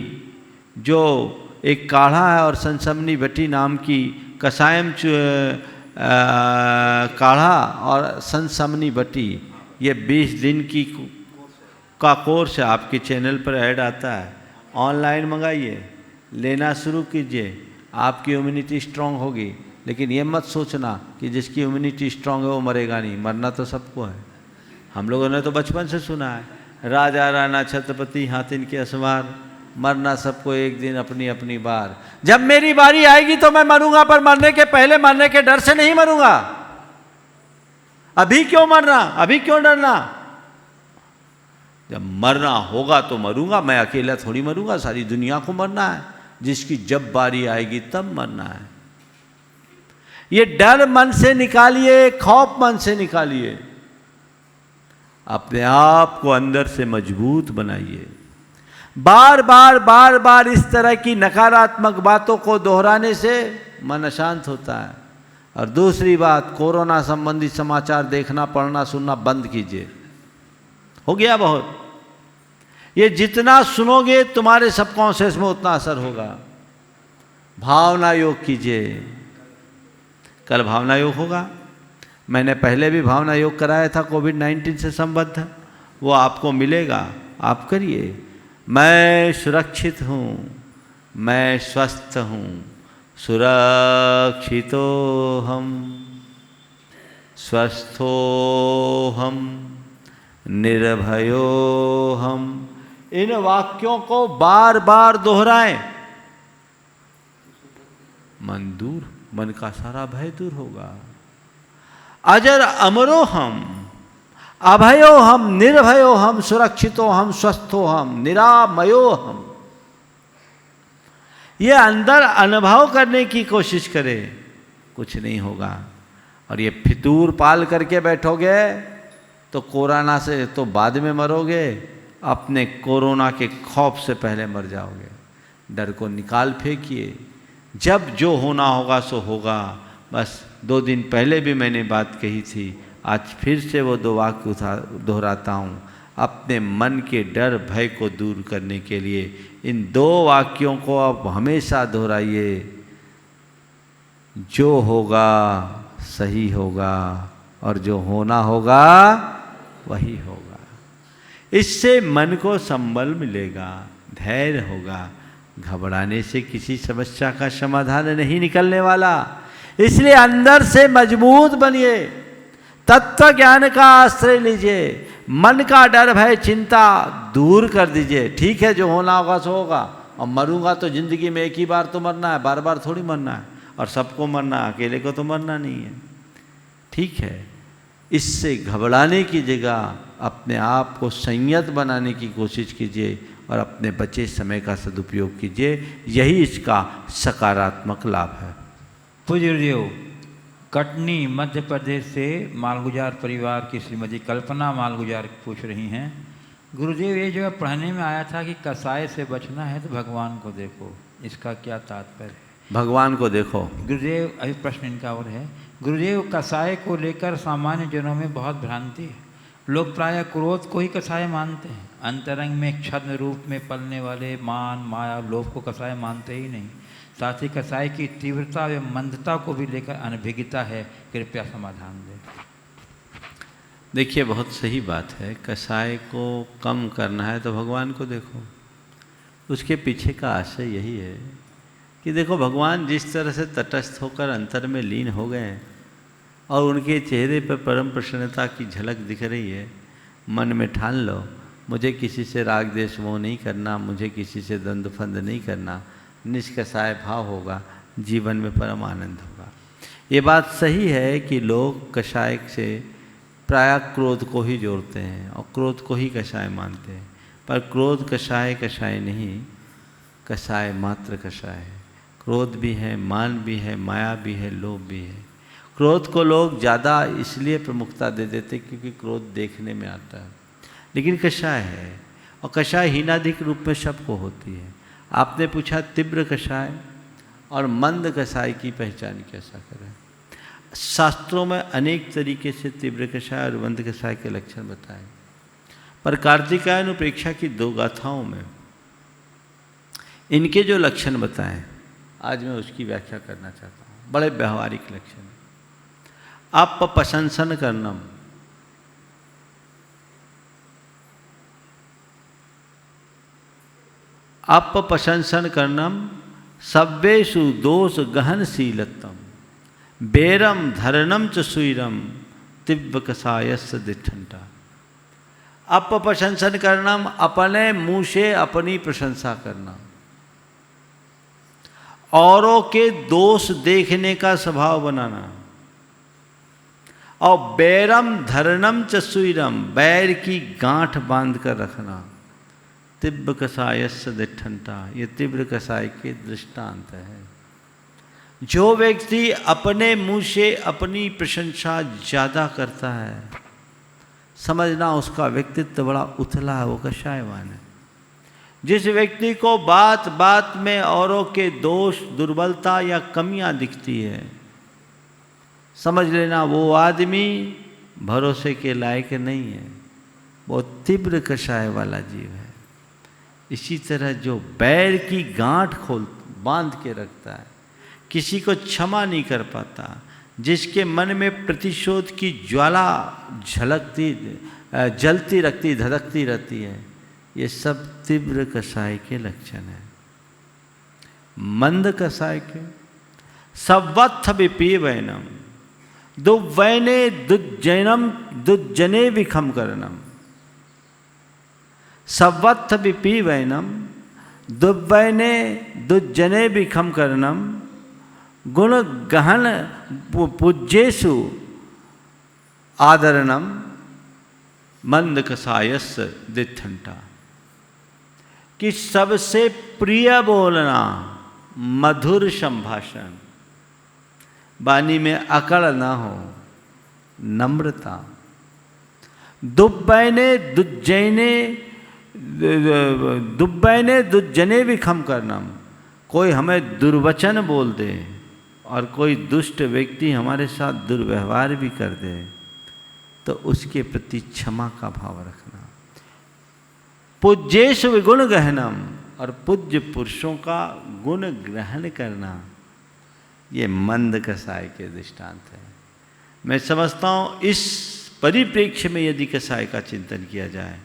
जो एक काढ़ा है और संसमनी बटी नाम की कसायम काढ़ा और संसमनी बटी, ये 20 दिन की का कोर्स है, आपके चैनल पर ऐड आता है, ऑनलाइन मंगाइए, लेना शुरू कीजिए, आपकी इम्यूनिटी स्ट्रांग होगी। लेकिन ये मत सोचना कि जिसकी इम्यूनिटी स्ट्रांग है वो मरेगा नहीं, मरना तो सबको है। हम लोगों ने तो बचपन से सुना है, राजा राणा छत्रपति हाथिन के असवार, मरना सबको एक दिन अपनी अपनी बार। जब मेरी बारी आएगी तो मैं मरूंगा, पर मरने के पहले मरने के डर से नहीं मरूंगा। अभी क्यों मरना, अभी क्यों डरना? जब मरना होगा तो मरूंगा, मैं अकेला थोड़ी मरूंगा, सारी दुनिया को मरना है। जिसकी जब बारी आएगी तब मरना है। ये डर मन से निकालिए, खौफ मन से निकालिए, अपने आप को अंदर से मजबूत बनाइए। बार बार इस तरह की नकारात्मक बातों को दोहराने से मन अशांत होता है। और दूसरी बात, कोरोना संबंधी समाचार देखना, पढ़ना, सुनना बंद कीजिए, हो गया बहुत। ये जितना सुनोगे तुम्हारे सबकॉन्शियस में उतना असर होगा। भावना योग कीजिए, कल भावना योग होगा। मैंने पहले भी भावना योग कराया था कोविड-19 से संबद्ध, वो आपको मिलेगा, आप करिए। मैं सुरक्षित हूँ, मैं स्वस्थ हूँ, सुरक्षितो हम, स्वस्थो हम, निर्भयो हम। इन वाक्यों को बार बार दोहराएं, मन का सारा भय दूर होगा। अजर अमरो हम, अभयो हम, निर्भयो हम, सुरक्षितो हम, स्वस्थो हम, निरामयो हम। ये अंदर अनुभव करने की कोशिश करें, कुछ नहीं होगा। और ये फितूर पाल करके बैठोगे तो कोरोना से तो बाद में मरोगे, अपने कोरोना के खौफ से पहले मर जाओगे। डर को निकाल फेंकिए, जब जो होना होगा सो होगा। बस 2 दिन पहले भी मैंने बात कही थी, आज फिर से वो 2 वाक्य दोहराता हूँ। अपने मन के डर भय को दूर करने के लिए इन 2 वाक्यों को आप हमेशा दोहराइए। जो होगा सही होगा और जो होना होगा वही होगा। इससे मन को संबल मिलेगा, धैर्य होगा। घबराने से किसी समस्या का समाधान नहीं निकलने वाला। इसलिए अंदर से मजबूत बनिए, तत्व ज्ञान का आश्रय लीजिए, मन का डर भय चिंता दूर कर दीजिए। ठीक है, जो होना होगा सो होगा, और मरूंगा तो जिंदगी में एक ही बार तो मरना है, बार बार थोड़ी मरना है। और सबको मरना, अकेले को तो मरना नहीं है। ठीक है, इससे घबराने की जगह अपने आप को संयत बनाने की कोशिश कीजिए और अपने बचे समय का सदुपयोग कीजिए। यही इसका सकारात्मक लाभ है। पूज्य गुरुदेव, कटनी मध्य प्रदेश से मालगुजार परिवार की श्रीमती कल्पना मालगुजार पूछ रही हैं, गुरुदेव ये जो पढ़ने में आया था कि कसाय से बचना है तो भगवान को देखो, इसका क्या तात्पर्य है? भगवान को देखो। गुरुदेव, अभी प्रश्न इनका और है। गुरुदेव, कसाय को लेकर सामान्य जनों में बहुत भ्रांति है। लोग प्रायः क्रोध को ही कसाय मानते हैं। अंतरंग में छद्म रूप में पलने वाले मान, माया, लोभ को कसाय मानते ही नहीं। साथ ही कसाय की तीव्रता व मंदता को भी लेकर अनभिज्ञता है। कृपया समाधान दें। देखिए, बहुत सही बात है। कसाय को कम करना है तो भगवान को देखो। उसके पीछे का आशय यही है कि देखो, भगवान जिस तरह से तटस्थ होकर अंतर में लीन हो गए हैं और उनके चेहरे पर परम प्रसन्नता की झलक दिख रही है, मन में ठान लो मुझे किसी से राग द्वेष मोह नहीं करना, मुझे किसी से द्वंद्व फंद नहीं करना, निष्कसाय भाव होगा, जीवन में परम आनंद होगा। ये बात सही है कि लोग कषाय से प्रायः क्रोध को ही जोड़ते हैं और क्रोध को ही कषाय मानते हैं, पर क्रोध कषाय कषाय नहीं, कषाय मात्र कषाय है। क्रोध भी है, मान भी है, माया भी है, लोभ भी है। क्रोध को लोग ज़्यादा इसलिए प्रमुखता दे देते क्योंकि क्रोध देखने में आता है, लेकिन कषाय है और कषाय हीनाधिक रूप में सबको होती है। आपने पूछा तीव्र कषाय और मंद कषाय की पहचान कैसा करें। शास्त्रों में अनेक तरीके से तीव्र कषाय और मंद कषाय के लक्षण बताए, पर कार्तिकायन उपेक्षा की 2 गाथाओं में इनके जो लक्षण बताए आज मैं उसकी व्याख्या करना चाहता हूँ। बड़े व्यवहारिक लक्षण। अपप्रशंसन करनम, अपप्रशंसन करनम सव्येषु दोष गहनशीलतम बेरम धरणम च सुईरम तीव्र कषायस्य दिठंटा। अपप्रशंसन करना, अपने मुंह से अपनी प्रशंसा करना, औरों के दोष देखने का स्वभाव बनाना, और बैरम धरणम च सुईरम, बैर की गांठ बांध कर रखना, तीव्र कषायस्य दिठंटा। ये तीव्र कषाय के दृष्टांत है। जो व्यक्ति अपने मुंह से अपनी प्रशंसा ज़्यादा करता है, समझना उसका व्यक्तित्व बड़ा उथला है, वो कषायवान है। जिस व्यक्ति को बात बात में औरों के दोष, दुर्बलता या कमियां दिखती है, समझ लेना वो आदमी भरोसे के लायक नहीं है, वो तीव्र कषाय वाला जीव है। इसी तरह जो बैर की गांठ बांध के रखता है, किसी को क्षमा नहीं कर पाता, जिसके मन में प्रतिशोध की ज्वाला जलती रखती, धधकती रहती है, ये सब तीव्र कषाय के लक्षण है। मंद कषाय के सवत्थ विपीवैनम दुवैने दुज्जैनम दुज्जने विखम करनम। सवत्थ विपीवैनम दुवैने दुज्जने विखम करनम गुण गहन पूज्येषु आदरणम मंद कषायस्य दिठंटा। कि सबसे प्रिय बोलना, मधुर संभाषण, वाणी में अकड़ ना हो, नम्रता, दुब्बैने दुज्जने विखम करनम। कोई हमें दुर्वचन बोल दे और कोई दुष्ट व्यक्ति हमारे साथ दुर्व्यवहार भी कर दे तो उसके प्रति क्षमा का भाव रखना। पूज्येषु विगुण गहनम, और पूज्य पुरुषों का गुण ग्रहण करना, ये मंद कषाय के दृष्टांत है। मैं समझता हूँ इस परिप्रेक्ष्य में यदि कषाय का चिंतन किया जाए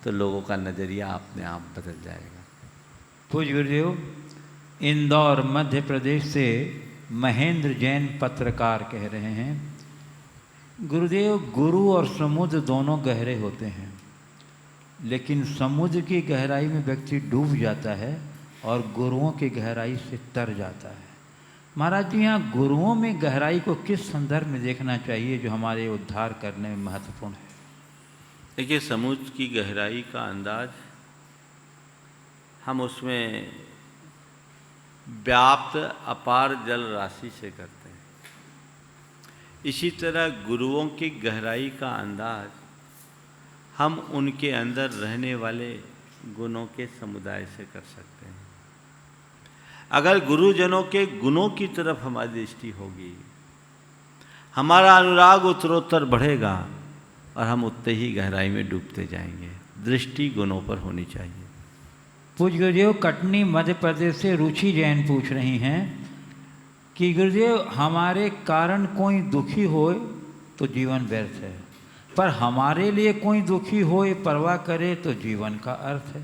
तो लोगों का नज़रिया अपने आप बदल जाएगा। पूज्य गुरुदेव, इंदौर मध्य प्रदेश से महेंद्र जैन पत्रकार कह रहे हैं, गुरुदेव, गुरु और समुद्र दोनों गहरे होते हैं, लेकिन समुद्र की गहराई में व्यक्ति डूब जाता है और गुरुओं की गहराई से तर जाता है। महाराज जी, यहाँ गुरुओं में गहराई को किस संदर्भ में देखना चाहिए जो हमारे उद्धार करने में महत्वपूर्ण है? देखिए, समुद्र की गहराई का अंदाज हम उसमें व्याप्त अपार जल राशि से करते हैं। इसी तरह गुरुओं की गहराई का अंदाज हम उनके अंदर रहने वाले गुणों के समुदाय से कर सकते हैं। अगर गुरुजनों के गुणों की तरफ हमारी दृष्टि होगी, हमारा अनुराग उत्तरोत्तर बढ़ेगा और हम उतने ही गहराई में डूबते जाएंगे। दृष्टि गुणों पर होनी चाहिए। पूज्य गुरुदेव, कटनी मध्य प्रदेश से रुचि जैन पूछ रही हैं कि गुरुदेव, हमारे कारण कोई दुखी होए तो जीवन व्यर्थ है, पर हमारे लिए कोई दुखी होए परवाह करे तो जीवन का अर्थ है।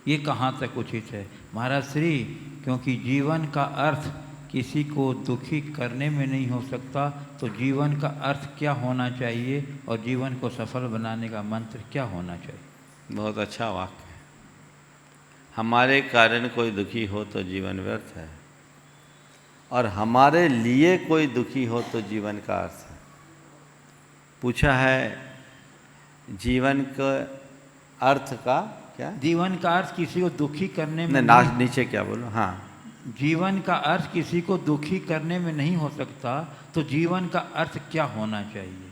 ये कहाँ तक उचित है महाराज श्री? क्योंकि जीवन का अर्थ किसी को दुखी करने में नहीं हो सकता, तो जीवन का अर्थ क्या होना चाहिए और जीवन को सफल बनाने का मंत्र क्या होना चाहिए? बहुत अच्छा वाक्य है। हमारे कारण कोई दुखी हो तो जीवन व्यर्थ है, और हमारे लिए कोई दुखी हो तो जीवन का अर्थ है। पूछा है जीवन का अर्थ का क्या? जीवन का अर्थ किसी को दुखी करने में नीचे क्या बोलो? हाँ, जीवन का अर्थ किसी को दुखी करने में नहीं हो सकता, तो जीवन का अर्थ क्या होना चाहिए?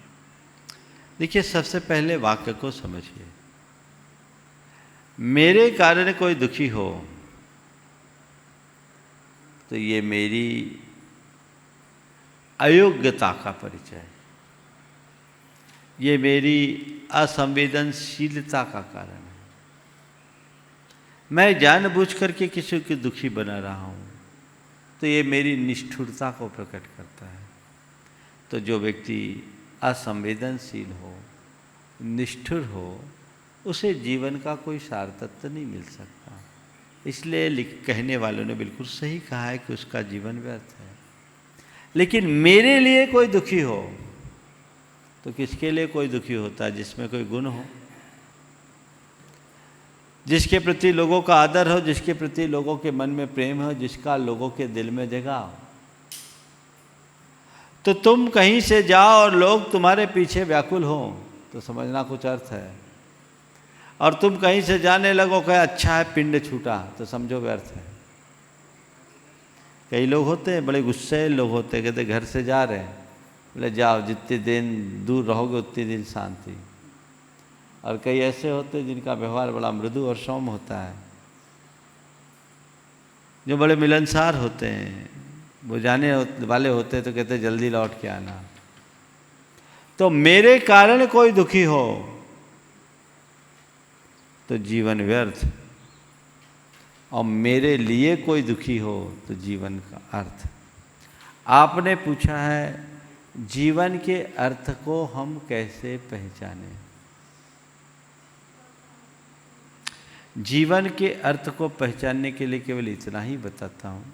देखिए, सबसे पहले वाक्य को समझिए। मेरे कारण कोई दुखी हो तो ये मेरी अयोग्यता का परिचय है, ये मेरी असंवेदनशीलता का कारण है। मैं जानबूझ करके किसी को दुखी बना रहा हूँ तो ये मेरी निष्ठुरता को प्रकट करता है। तो जो व्यक्ति असंवेदनशील हो, निष्ठुर हो, उसे जीवन का कोई सार तत्व नहीं मिल सकता। इसलिए कहने वालों ने बिल्कुल सही कहा है कि उसका जीवन व्यर्थ है। लेकिन मेरे लिए कोई दुखी हो तो किसके लिए कोई दुखी होता है? जिसमें कोई गुण हो, जिसके प्रति लोगों का आदर हो, जिसके प्रति लोगों के मन में प्रेम हो, जिसका लोगों के दिल में जगह हो। तो तुम कहीं से जाओ और लोग तुम्हारे पीछे व्याकुल हो तो समझना कुछ अर्थ है, और तुम कहीं से जाने लगो कहे अच्छा है पिंड छूटा तो समझो व्यर्थ है। कई लोग होते हैं बड़े गुस्से लोग होते हैं, कहते घर से जा रहे हैं, बोले जाओ, जितने दिन दूर रहोगे उतने दिन शांति। और कई ऐसे होते हैं जिनका व्यवहार बड़ा मृदु और सौम्य होता है, जो बड़े मिलनसार होते हैं, वो जाने वाले होते हैं तो कहते जल्दी लौट के आना। तो मेरे कारण कोई दुखी हो तो जीवन व्यर्थ, और मेरे लिए कोई दुखी हो तो जीवन का अर्थ। आपने पूछा है जीवन के अर्थ को हम कैसे पहचानें? जीवन के अर्थ को पहचानने के लिए केवल इतना ही बताता हूँ।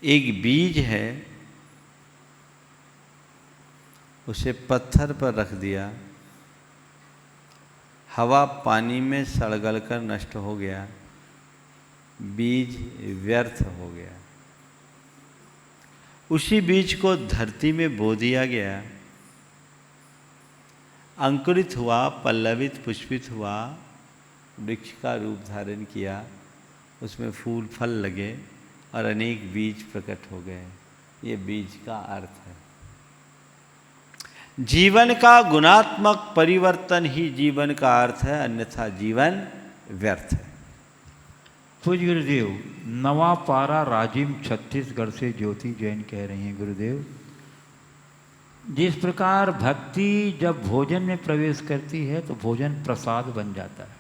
एक बीज है, उसे पत्थर पर रख दिया, हवा पानी में सड़गल कर नष्ट हो गया, बीज व्यर्थ हो गया। उसी बीज को धरती में बो दिया गया, अंकुरित हुआ, पल्लवित पुष्पित हुआ, वृक्ष का रूप धारण किया, उसमें फूल फल लगे और अनेक बीज प्रकट हो गए। ये बीज का अर्थ है। जीवन का गुणात्मक परिवर्तन ही जीवन का अर्थ है, अन्यथा जीवन व्यर्थ है। पूज्य गुरुदेव, नवापारा राजिम छत्तीसगढ़ से ज्योति जैन कह रही हैं, गुरुदेव जिस प्रकार भक्ति जब भोजन में प्रवेश करती है तो भोजन प्रसाद बन जाता है,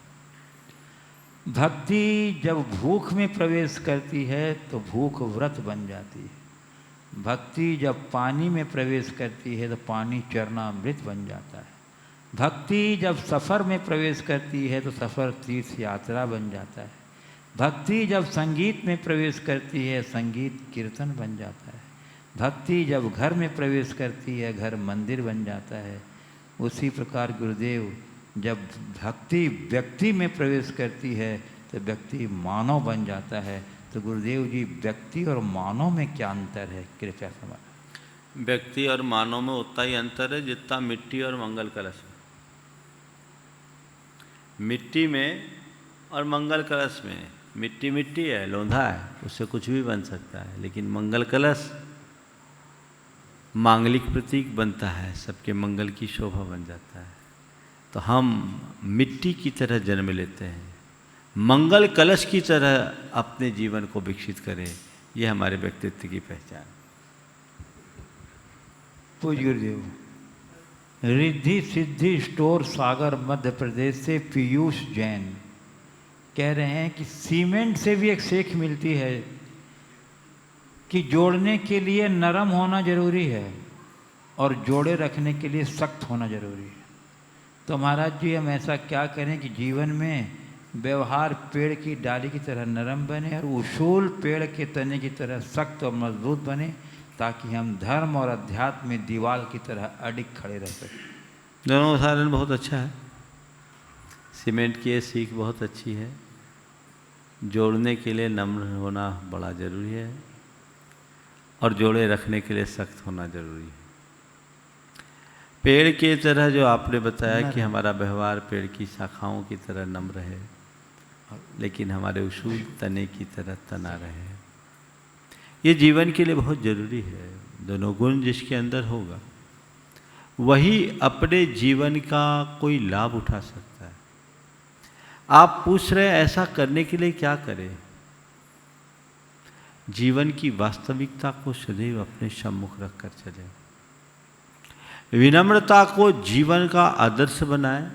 भक्ति जब भूख में प्रवेश करती है तो भूख व्रत बन जाती है, भक्ति जब पानी में प्रवेश करती है तो पानी चरणामृत बन जाता है, भक्ति जब सफ़र में प्रवेश करती है तो सफ़र तीर्थ यात्रा बन जाता है, भक्ति जब संगीत में प्रवेश करती है संगीत कीर्तन बन जाता है, भक्ति जब घर में प्रवेश करती है घर मंदिर बन जाता है। उसी प्रकार गुरुदेव जब भक्ति व्यक्ति में प्रवेश करती है तो व्यक्ति मानव बन जाता है। तो गुरुदेव जी, व्यक्ति और मानव में क्या अंतर है, कृपया समझ। व्यक्ति और मानव में उतना ही अंतर है जितना मिट्टी और मंगल कलश में। मिट्टी में और मंगल कलश में, मिट्टी मिट्टी है, लोंधा है, उससे कुछ भी बन सकता है, लेकिन मंगल कलश मांगलिक प्रतीक बनता है, सबके मंगल की शोभा बन जाता है। तो हम मिट्टी की तरह जन्म लेते हैं, मंगल कलश की तरह अपने जीवन को विकसित करें। ये हमारे व्यक्तित्व की पहचान। पूज्य गुरुदेव, रिद्धि सिद्धि स्टोर सागर मध्य प्रदेश से पीयूष जैन कह रहे हैं कि सीमेंट से भी एक सीख मिलती है कि जोड़ने के लिए नरम होना जरूरी है और जोड़े रखने के लिए सख्त होना जरूरी है। तो महाराज जी, हम ऐसा क्या करें कि जीवन में व्यवहार पेड़ की डाली की तरह नरम बने और उसूल पेड़ के तने की तरह सख्त और मजबूत बने, ताकि हम धर्म और अध्यात्म में दीवार की तरह अडिग खड़े रह सकें। दोनों उदाहरण बहुत अच्छा है। सीमेंट की ये सीख बहुत अच्छी है। जोड़ने के लिए नम्र होना बड़ा ज़रूरी है और जोड़े रखने के लिए सख्त होना ज़रूरी है। पेड़ की तरह जो आपने बताया कि हमारा व्यवहार पेड़ की शाखाओं की तरह नम्र है, लेकिन हमारे उसूल तने की तरह तना रहे। ये जीवन के लिए बहुत ज़रूरी है। दोनों गुण जिसके अंदर होगा वही अपने जीवन का कोई लाभ उठा सकता है। आप पूछ रहे हैं ऐसा करने के लिए क्या करें? जीवन की वास्तविकता को सदैव अपने सम्मुख रखकर चलें। विनम्रता को जीवन का आदर्श बनाएं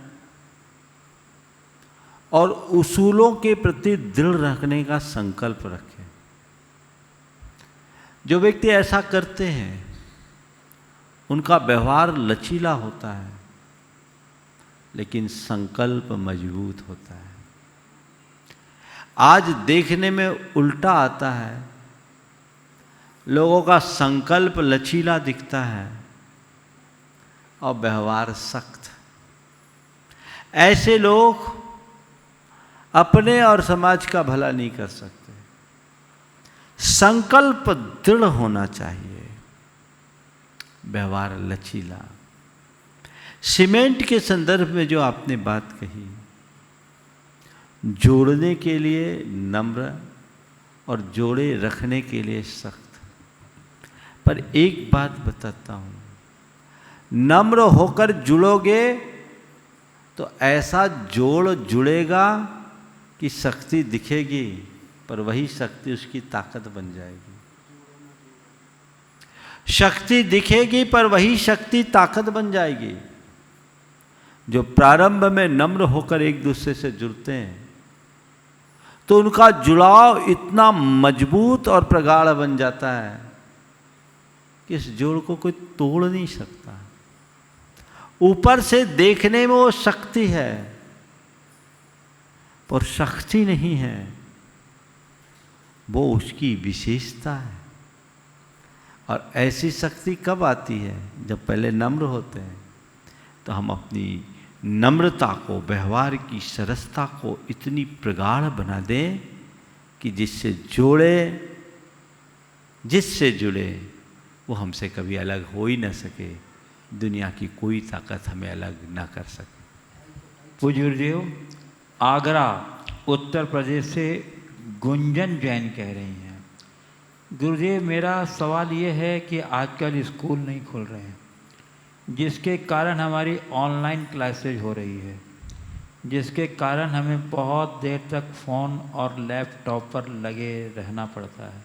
और उसूलों के प्रति दृढ़ रखने का संकल्प रखें। जो व्यक्ति ऐसा करते हैं उनका व्यवहार लचीला होता है, लेकिन संकल्प मजबूत होता है। आज देखने में उल्टा आता है। लोगों का संकल्प लचीला दिखता है और व्यवहार सख्त। ऐसे लोग अपने और समाज का भला नहीं कर सकते। संकल्प दृढ़ होना चाहिए, व्यवहार लचीला। सीमेंट के संदर्भ में जो आपने बात कही, जोड़ने के लिए नम्र और जोड़े रखने के लिए सख्त। पर एक बात बताता हूं, नम्र होकर जुड़ोगे तो ऐसा जोड़ जुड़ेगा कि शक्ति दिखेगी, पर वही शक्ति उसकी ताकत बन जाएगी। शक्ति दिखेगी पर वही शक्ति ताकत बन जाएगी। जो प्रारंभ में नम्र होकर एक दूसरे से जुड़ते हैं तो उनका जुड़ाव इतना मजबूत और प्रगाढ़ बन जाता है कि इस जोड़ को कोई तोड़ नहीं सकता। ऊपर से देखने में वो शक्ति है, पर शक्ति नहीं है, वो उसकी विशेषता है। और ऐसी शक्ति कब आती है? जब पहले नम्र होते हैं। तो हम अपनी नम्रता को, व्यवहार की सरसता को इतनी प्रगाढ़ बना दें कि जिससे जुड़े वो हमसे कभी अलग हो ही न सके। दुनिया की कोई ताकत हमें अलग ना कर सके। पूज्य गुरुदेव, आगरा उत्तर प्रदेश से गुंजन जैन कह रही हैं, गुरुदेव मेरा सवाल ये है कि आजकल स्कूल नहीं खुल रहे हैं, जिसके कारण हमारी ऑनलाइन क्लासेज हो रही है, जिसके कारण हमें बहुत देर तक फ़ोन और लैपटॉप पर लगे रहना पड़ता है।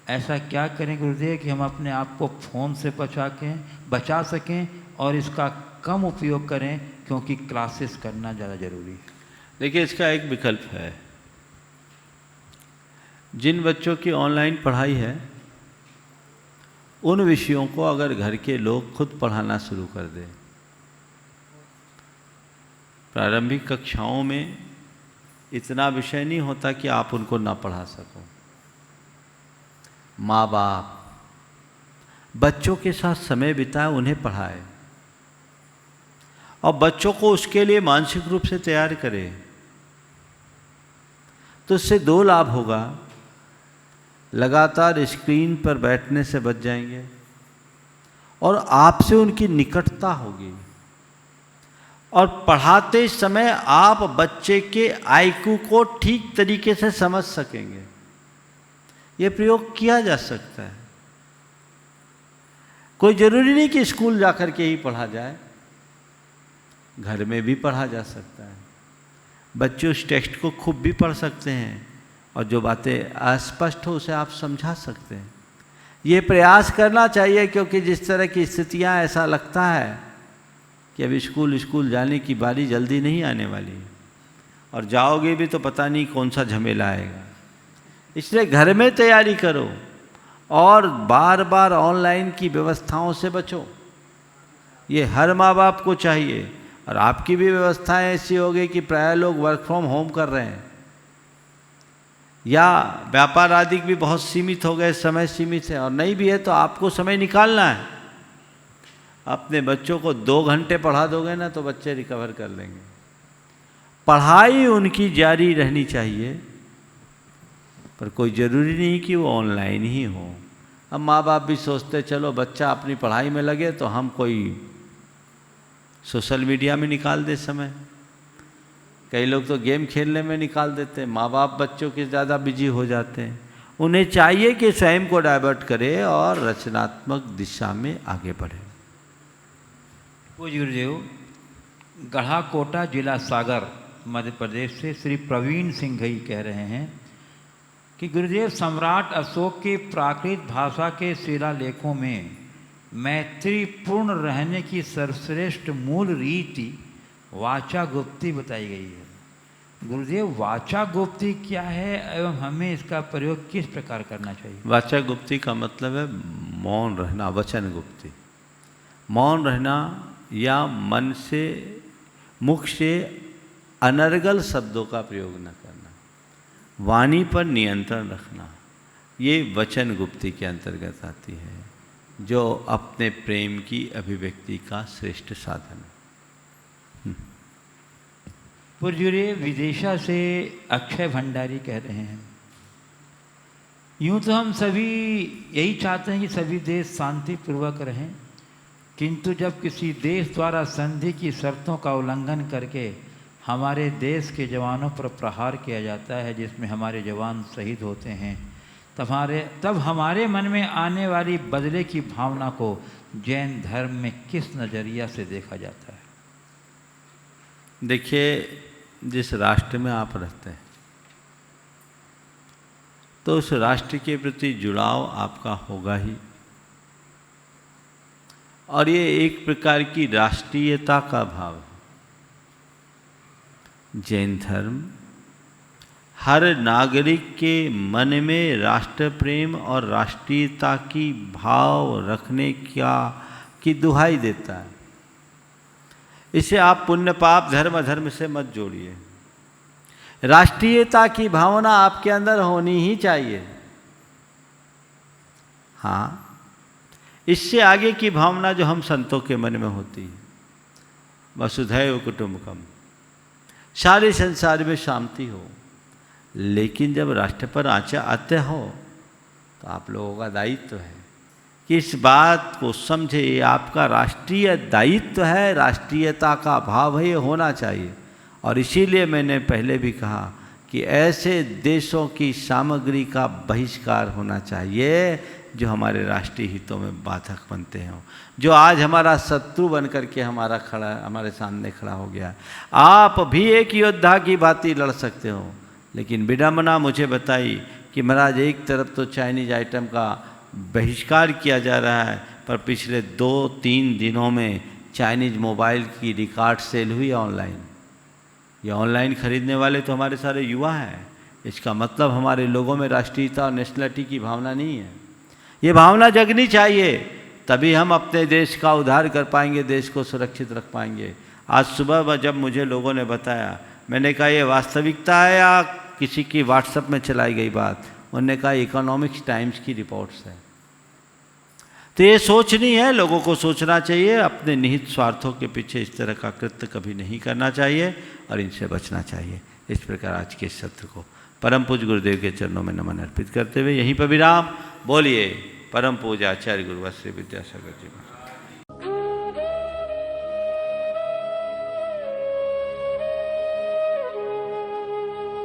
ऐसा क्या करें गुरुदेव कि हम अपने आप को फ़ोन से बचा सकें और इसका कम उपयोग करें, क्योंकि क्लासेस करना ज़्यादा ज़रूरी है। देखिए, इसका एक विकल्प है। जिन बच्चों की ऑनलाइन पढ़ाई है उन विषयों को अगर घर के लोग खुद पढ़ाना शुरू कर दें। प्रारंभिक कक्षाओं में इतना विषय नहीं होता कि आप उनको ना पढ़ा सको। माँ बाप बच्चों के साथ समय बिताए, उन्हें पढ़ाए और बच्चों को उसके लिए मानसिक रूप से तैयार करें। तो इससे दो लाभ होगा। लगातार स्क्रीन पर बैठने से बच जाएंगे और आपसे उनकी निकटता होगी। और पढ़ाते समय आप बच्चे के आईक्यू को ठीक तरीके से समझ सकेंगे। ये प्रयोग किया जा सकता है। कोई जरूरी नहीं कि स्कूल जाकर के ही पढ़ा जाए, घर में भी पढ़ा जा सकता है। बच्चे उस टेक्स्ट को खूब भी पढ़ सकते हैं और जो बातें अस्पष्ट हो उसे आप समझा सकते हैं। ये प्रयास करना चाहिए, क्योंकि जिस तरह की स्थितियां, ऐसा लगता है कि अब स्कूल जाने की बारी जल्दी नहीं आने वाली है, और जाओगे भी तो पता नहीं कौन सा झमेला आएगा। इसलिए घर में तैयारी करो और बार बार ऑनलाइन की व्यवस्थाओं से बचो। ये हर माँ बाप को चाहिए, और आपकी भी व्यवस्थाएं ऐसी हो गई कि प्राय लोग वर्क फ्रॉम होम कर रहे हैं, या व्यापार आदि भी बहुत सीमित हो गए, समय सीमित है, और नहीं भी है तो आपको समय निकालना है। अपने बच्चों को 2 घंटे पढ़ा दोगे ना तो बच्चे रिकवर कर लेंगे। पढ़ाई उनकी जारी रहनी चाहिए, पर कोई ज़रूरी नहीं कि वो ऑनलाइन ही हो। अब माँ बाप भी सोचते चलो बच्चा अपनी पढ़ाई में लगे तो हम कोई सोशल मीडिया में निकाल दे समय। कई लोग तो गेम खेलने में निकाल देते हैं। माँ बाप बच्चों के ज़्यादा बिजी हो जाते हैं। उन्हें चाहिए कि स्वयं को डाइवर्ट करे और रचनात्मक दिशा में आगे बढ़े। पूज्य गुरुदेव, गढ़ाकोटा जिला सागर मध्य प्रदेश से श्री प्रवीण सिंह घई कह रहे हैं कि गुरुदेव, सम्राट अशोक की प्राकृत भाषा के शिलालेखों में मैत्रीपूर्ण रहने की सर्वश्रेष्ठ मूल रीति वाचा गुप्ती बताई गई है। गुरुदेव, वाचा गुप्ती क्या है एवं हमें इसका प्रयोग किस प्रकार करना चाहिए? वाचा गुप्ती का मतलब है मौन रहना, वचन गुप्ती। मौन रहना या मन से, मुख से अनर्गल शब्दों का प्रयोग न करना, वाणी पर नियंत्रण रखना, ये वचन गुप्ती के अंतर्गत आती है, जो अपने प्रेम की अभिव्यक्ति का श्रेष्ठ साधन है। पूज्य विदेशा से अक्षय भंडारी कह रहे हैं, यूं तो हम सभी यही चाहते हैं कि सभी देश शांतिपूर्वक रहें, किंतु जब किसी देश द्वारा संधि की शर्तों का उल्लंघन करके हमारे देश के जवानों पर प्रहार किया जाता है, जिसमें हमारे जवान शहीद होते हैं, तब हमारे मन में आने वाली बदले की भावना को जैन धर्म में किस नज़रिया से देखा जाता है? देखिए, जिस राष्ट्र में आप रहते हैं तो उस राष्ट्र के प्रति जुड़ाव आपका होगा ही, और ये एक प्रकार की राष्ट्रीयता का भाव है। जैन धर्म हर नागरिक के मन में राष्ट्र प्रेम और राष्ट्रीयता की भाव रखने की दुहाई देता है। इसे आप पुण्य पाप धर्म अधर्म से मत जोड़िए। राष्ट्रीयता की भावना आपके अंदर होनी ही चाहिए। हाँ, इससे आगे की भावना जो हम संतों के मन में होती है, वसुधैव कुटुंबकम, सारे संसार में शांति हो। लेकिन जब राष्ट्र पर आंचा आते हो तो आप लोगों का दायित्व है कि इस बात को समझे, ये आपका राष्ट्रीय दायित्व है, राष्ट्रीयता का भाव है, ये होना चाहिए। और इसीलिए मैंने पहले भी कहा कि ऐसे देशों की सामग्री का बहिष्कार होना चाहिए जो हमारे राष्ट्रीय हितों में बाधक बनते हैं, जो आज हमारा शत्रु बन करके हमारे सामने खड़ा हो गया। आप भी एक योद्धा की भांति लड़ सकते हो, लेकिन विडंबना मुझे बताई कि महाराज एक तरफ तो चाइनीज आइटम का बहिष्कार किया जा रहा है, पर पिछले 2-3 दिनों में चाइनीज मोबाइल की रिकॉर्ड सेल हुई ऑनलाइन। ये ऑनलाइन खरीदने वाले तो हमारे सारे युवा हैं। इसका मतलब हमारे लोगों में राष्ट्रीयता और नेशनलिटी की भावना नहीं है। ये भावना जगनी चाहिए, तभी हम अपने देश का उद्धार कर पाएंगे, देश को सुरक्षित रख पाएंगे। आज सुबह जब मुझे लोगों ने बताया, मैंने कहा ये वास्तविकता है या किसी की व्हाट्सएप में चलाई गई बात? उन्होंने कहा इकोनॉमिक्स टाइम्स की रिपोर्ट्स है। तो ये सोचनी है, लोगों को सोचना चाहिए, अपने निहित स्वार्थों के पीछे इस तरह का कृत्य कभी नहीं करना चाहिए और इनसे बचना चाहिए। इस प्रकार आज के सत्र को परम पूज्य गुरुदेव के चरणों में नमन अर्पित करते हुए यहीं पर विराम। बोलिए परम पूज्य आचार्य गुरु श्री विद्यासागर जी।